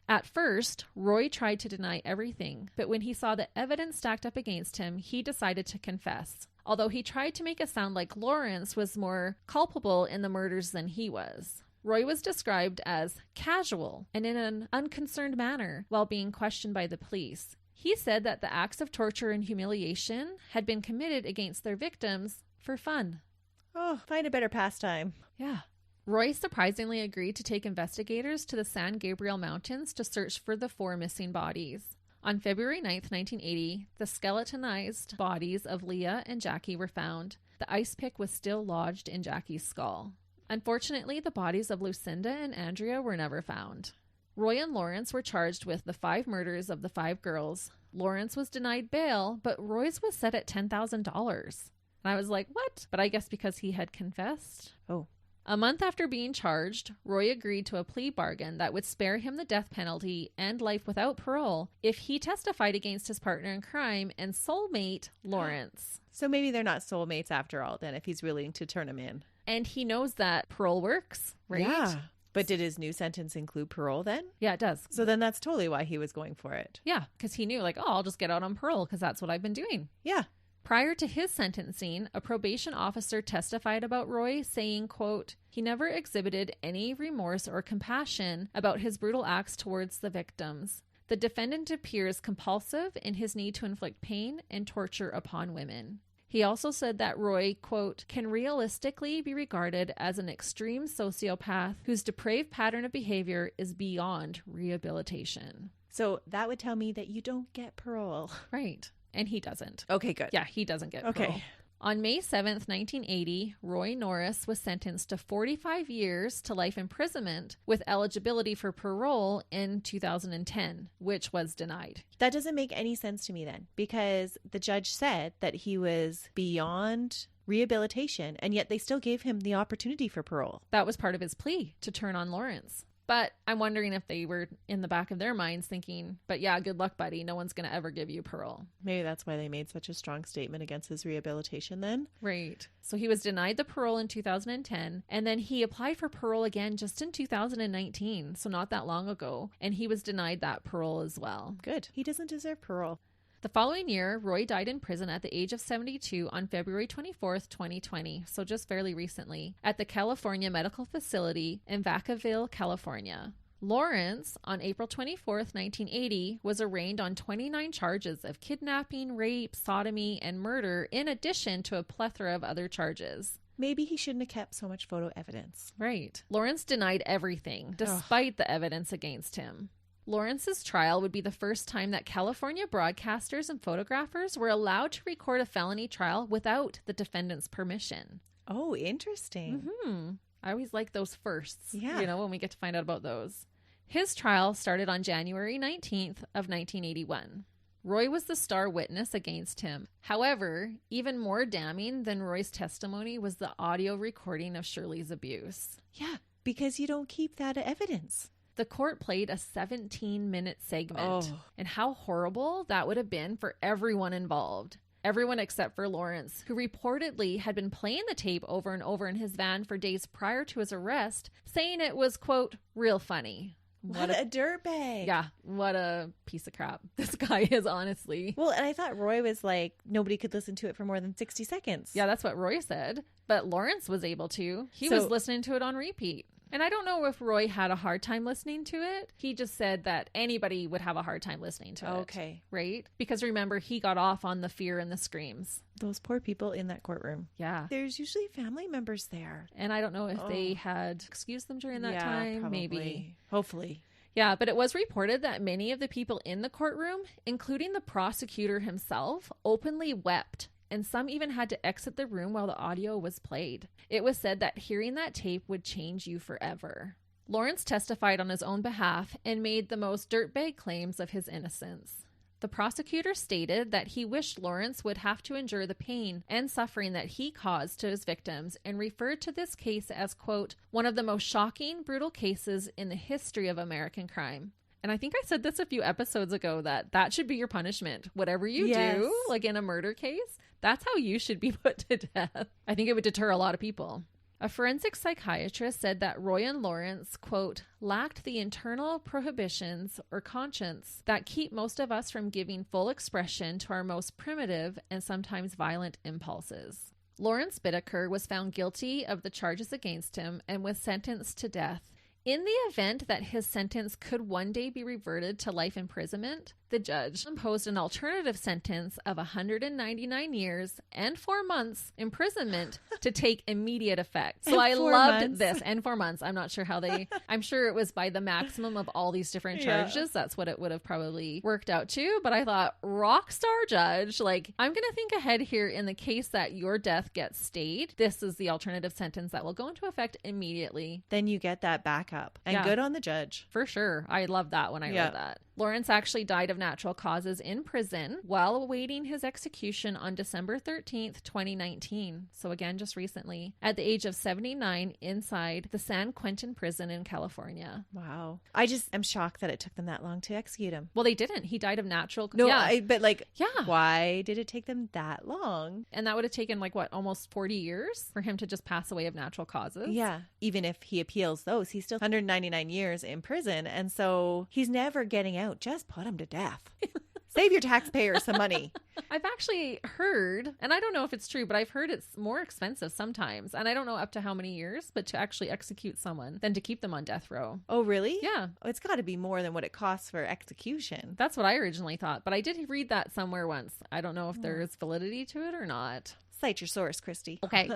At first, Roy tried to deny everything, but when he saw the evidence stacked up against him, he decided to confess. Although he tried to make it sound like Lawrence was more culpable in the murders than he was. Roy was described as casual and in an unconcerned manner while being questioned by the police. He said that the acts of torture and humiliation had been committed against their victims for fun.
Oh, find a better pastime.
Yeah. Roy surprisingly agreed to take investigators to the San Gabriel Mountains to search for the 4 missing bodies. On February 9th, 1980, the skeletonized bodies of Leah and Jackie were found. The ice pick was still lodged in Jackie's skull. Unfortunately, the bodies of Lucinda and Andrea were never found. Roy and Lawrence were charged with the 5 murders of the 5 girls. Lawrence was denied bail, but Roy's was set at $10,000. And I was like, what? But I guess because he had confessed.
Oh.
A month after being charged, Roy agreed to a plea bargain that would spare him the death penalty and life without parole if he testified against his partner in crime and soulmate, Lawrence.
So maybe they're not soulmates after all, then, if he's willing to turn him in.
And he knows that parole works, right?
Yeah. But did his new sentence include parole then?
Yeah, it does.
So then that's totally why he was going for it.
Yeah, because he knew, like, oh, I'll just get out on parole because that's what I've been doing.
Yeah.
Prior to his sentencing, a probation officer testified about Roy, saying, quote, he never exhibited any remorse or compassion about his brutal acts towards the victims. The defendant appears compulsive in his need to inflict pain and torture upon women. He also said that Roy, quote, can realistically be regarded as an extreme sociopath whose depraved pattern of behavior is beyond rehabilitation.
So that would tell me that you don't get parole.
Right. And he doesn't.
Okay, good.
Yeah, he doesn't get parole. On May 7th, 1980, Roy Norris was sentenced to 45 years to life imprisonment with eligibility for parole in 2010, which was denied.
That doesn't make any sense to me then, because the judge said that he was beyond rehabilitation, and yet they still gave him the opportunity for parole.
That was part of his plea to turn on Lawrence. But I'm wondering if they were in the back of their minds thinking, but yeah, good luck, buddy. No one's going to ever give you parole.
Maybe that's why they made such a strong statement against his rehabilitation then.
Right. So he was denied the parole in 2010, and then he applied for parole again just in 2019, so not that long ago, and he was denied that parole as well.
Good. He doesn't deserve parole.
The following year, Roy died in prison at the age of 72 on February 24th, 2020, so just fairly recently, at the California Medical Facility in Vacaville, California. Lawrence, on April 24th, 1980, was arraigned on 29 charges of kidnapping, rape, sodomy, and murder, in addition to a plethora of other charges.
Maybe he shouldn't have kept so much photo evidence.
Right. Lawrence denied everything, despite the evidence against him. Lawrence's trial would be the first time that California broadcasters and photographers were allowed to record a felony trial without the defendant's permission.
Oh, interesting.
Mm-hmm. I always like those firsts,
Yeah.
you know, when we get to find out about those. His trial started on January 19th of 1981. Roy was the star witness against him. However, even more damning than Roy's testimony was the audio recording of Shirley's abuse.
Yeah, because you don't keep that evidence.
The court played a 17-minute segment.
Oh.
And how horrible that would have been for everyone involved. Everyone except for Lawrence, who reportedly had been playing the tape over and over in his van for days prior to his arrest, saying it was, quote, real funny.
What a dirtbag.
Yeah, what a piece of crap this guy is, honestly.
Well, and I thought Roy was like, nobody could listen to it for more than 60 seconds.
Yeah, that's what Roy said. But Lawrence was able to. He was listening to it on repeat. And I don't know if Roy had a hard time listening to it. He just said that anybody would have a hard time listening to it.
Okay.
Right? Because remember, he got off on the fear and the screams.
Those poor people in that courtroom.
Yeah.
There's usually family members there.
And I don't know if they had excused them during that time.
Probably.
Maybe.
Hopefully.
Yeah, but it was reported that many of the people in the courtroom, including the prosecutor himself, openly wept. And some even had to exit the room while the audio was played. It was said that hearing that tape would change you forever. Lawrence testified on his own behalf and made the most dirtbag claims of his innocence. The prosecutor stated that he wished Lawrence would have to endure the pain and suffering that he caused to his victims and referred to this case as, quote, one of the most shocking, brutal cases in the history of American crime. And I think I said this a few episodes ago that should be your punishment. Whatever you do, like in a murder case, that's how you should be put to death. I think it would deter a lot of people. A forensic psychiatrist said that Roy and Lawrence, quote, lacked the internal prohibitions or conscience that keep most of us from giving full expression to our most primitive and sometimes violent impulses. Lawrence Bittaker was found guilty of the charges against him and was sentenced to death. In the event that his sentence could one day be reverted to life imprisonment, the judge imposed an alternative sentence of 199 years and 4 months imprisonment to take immediate effect. So I loved this. And 4 months. I'm not sure how I'm sure it was by the maximum of all these different charges. Yeah. That's what it would have probably worked out to. But I thought, rock star judge, like, I'm going to think ahead here in the case that your death gets stayed. This is the alternative sentence that will go into effect immediately.
Then you get that backup. And good on the judge.
For sure. I loved that when I read that. Lawrence actually died of natural causes in prison while awaiting his execution on December 13th, 2019. So again, just recently, at the age of 79 inside the San Quentin prison in California.
Wow. I just am shocked that it took them that long to execute him.
Well, they didn't. He died of natural causes.
No,
yeah.
But like, why did it take them that long?
And that would have taken like, what, almost 40 years for him to just pass away of natural causes?
Yeah. Even if he appeals those, he's still 199 years in prison. And so he's never getting out. Just put him to death. Save your taxpayers some money.
I've actually heard, and I don't know if it's true, but I've heard it's more expensive sometimes. And I don't know up to how many years, but to actually execute someone than to keep them on death row.
Oh, really?
Yeah.
Oh, it's got to be more than what it costs for execution.
That's what I originally thought, but I did read that somewhere once. I don't know if there's validity to it or not.
Cite your source, Christy.
Okay.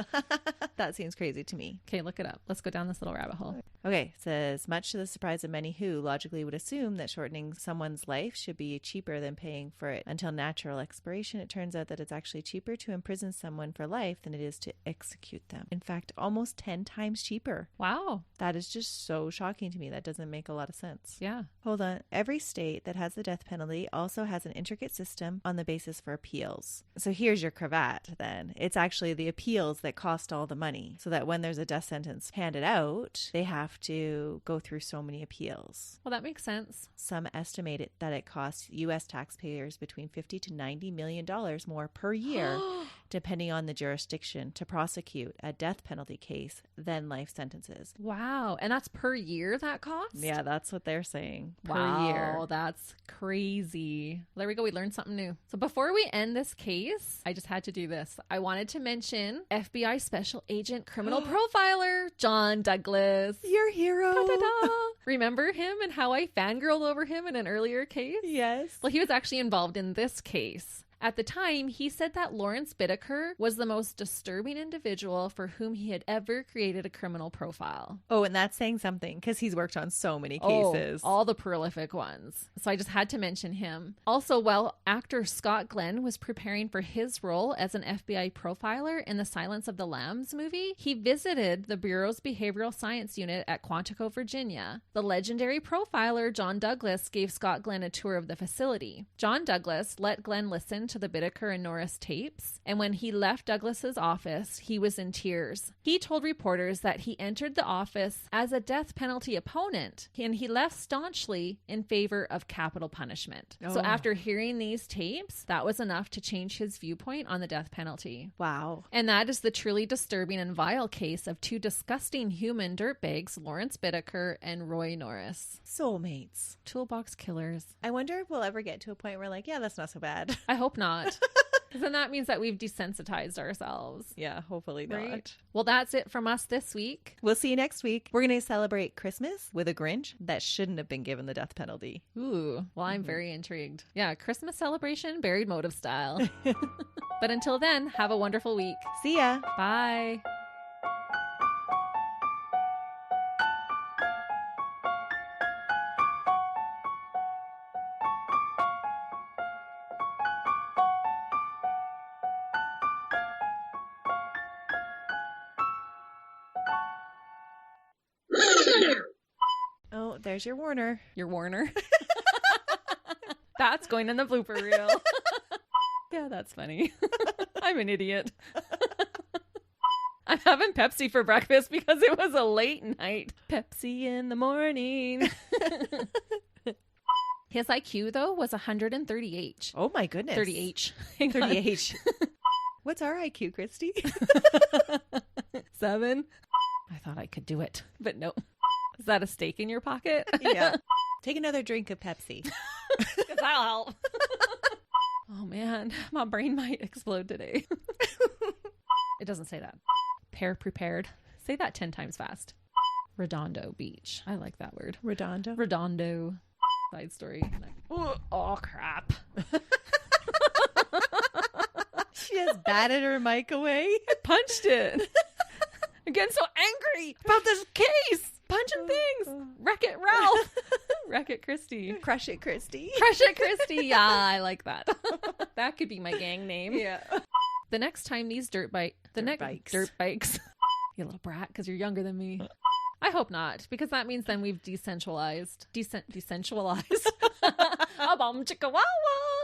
That seems crazy to me.
Okay, look it up. Let's go down this little rabbit hole.
Okay, it says, much to the surprise of many who logically would assume that shortening someone's life should be cheaper than paying for it until natural expiration, it turns out that it's actually cheaper to imprison someone for life than it is to execute them. In fact, almost 10 times cheaper.
Wow.
That is just so shocking to me. That doesn't make a lot of sense.
Yeah.
Hold on. Every state that has the death penalty also has an intricate system on the basis for appeals. So here's your cravat then. It's actually the appeals that cost all the money, so that when there's a death sentence handed out, they have to go through so many appeals.
Well, that makes sense.
Some estimate it that it costs U.S. taxpayers between $50 to $90 million more per year, depending on the jurisdiction, to prosecute a death penalty case than life sentences.
Wow. And that's per year that costs?
Yeah, that's what they're saying. Per year.
Wow, that's crazy. There we go. We learned something new. So before we end this case, I just had to do this. I wanted to mention FBI Special Agent Criminal Profiler John Douglas.
Your hero.
Da-da-da. Remember him and how I fangirled over him in an earlier case?
Yes.
Well, he was actually involved in this case. At the time, he said that Lawrence Bittaker was the most disturbing individual for whom he had ever created a criminal profile.
Oh, and that's saying something because he's worked on so many cases.
All the prolific ones. So I just had to mention him. Also, while actor Scott Glenn was preparing for his role as an FBI profiler in the Silence of the Lambs movie, he visited the Bureau's Behavioral Science Unit at Quantico, Virginia. The legendary profiler John Douglas gave Scott Glenn a tour of the facility. John Douglas let Glenn listen to the Bittaker and Norris tapes, and when he left Douglas's office, he was in tears. He told reporters that he entered the office as a death penalty opponent, and he left staunchly in favor of capital punishment. So after hearing these tapes, that was enough to change his viewpoint on the death penalty.
Wow.
And that is the truly disturbing and vile case of two disgusting human dirtbags, Lawrence Bittaker and Roy Norris.
Soulmates.
Toolbox Killers.
I wonder if we'll ever get to a point where like, yeah, that's not so bad.
I hope not. Because then that means that we've desensitized ourselves.
Yeah, hopefully
Right?
not.
Well, that's it from us this week.
We'll see you next week. We're going to celebrate Christmas with a Grinch that shouldn't have been given the death penalty.
Ooh, well, I'm very intrigued. Yeah, Christmas celebration, buried motive style. But until then, have a wonderful week.
See ya.
Bye.
Oh, there's your Warner.
Your Warner. That's going in the blooper reel. Yeah, that's funny. I'm an idiot. I'm having Pepsi for breakfast because it was a late night. Pepsi in the morning. His IQ, though, was 130H.
Oh my goodness.
30H.
30H. What's our IQ, Christy?
7. I thought I could do it, but no. Is that a steak in your pocket?
Yeah. Take another drink of Pepsi.
Because that'll help. Oh man, my brain might explode today. It doesn't say that. Pear prepared. Say that 10 times fast. Redondo Beach. I like that word.
Redondo.
Redondo. Side story. Oh crap.
She just batted her mic away.
I punched it. I'm getting so angry about this case. Punching things. Wreck it, Ralph. Wreck it, Christy.
Crush it, Christy.
Crush it, Christy. Yeah, I like that. That could be my gang name.
Yeah.
The next time these dirt bikes. You little brat, because you're younger than me. I hope not, because that means then we've decentralized. Decentralized. A bomb chicka wow wow.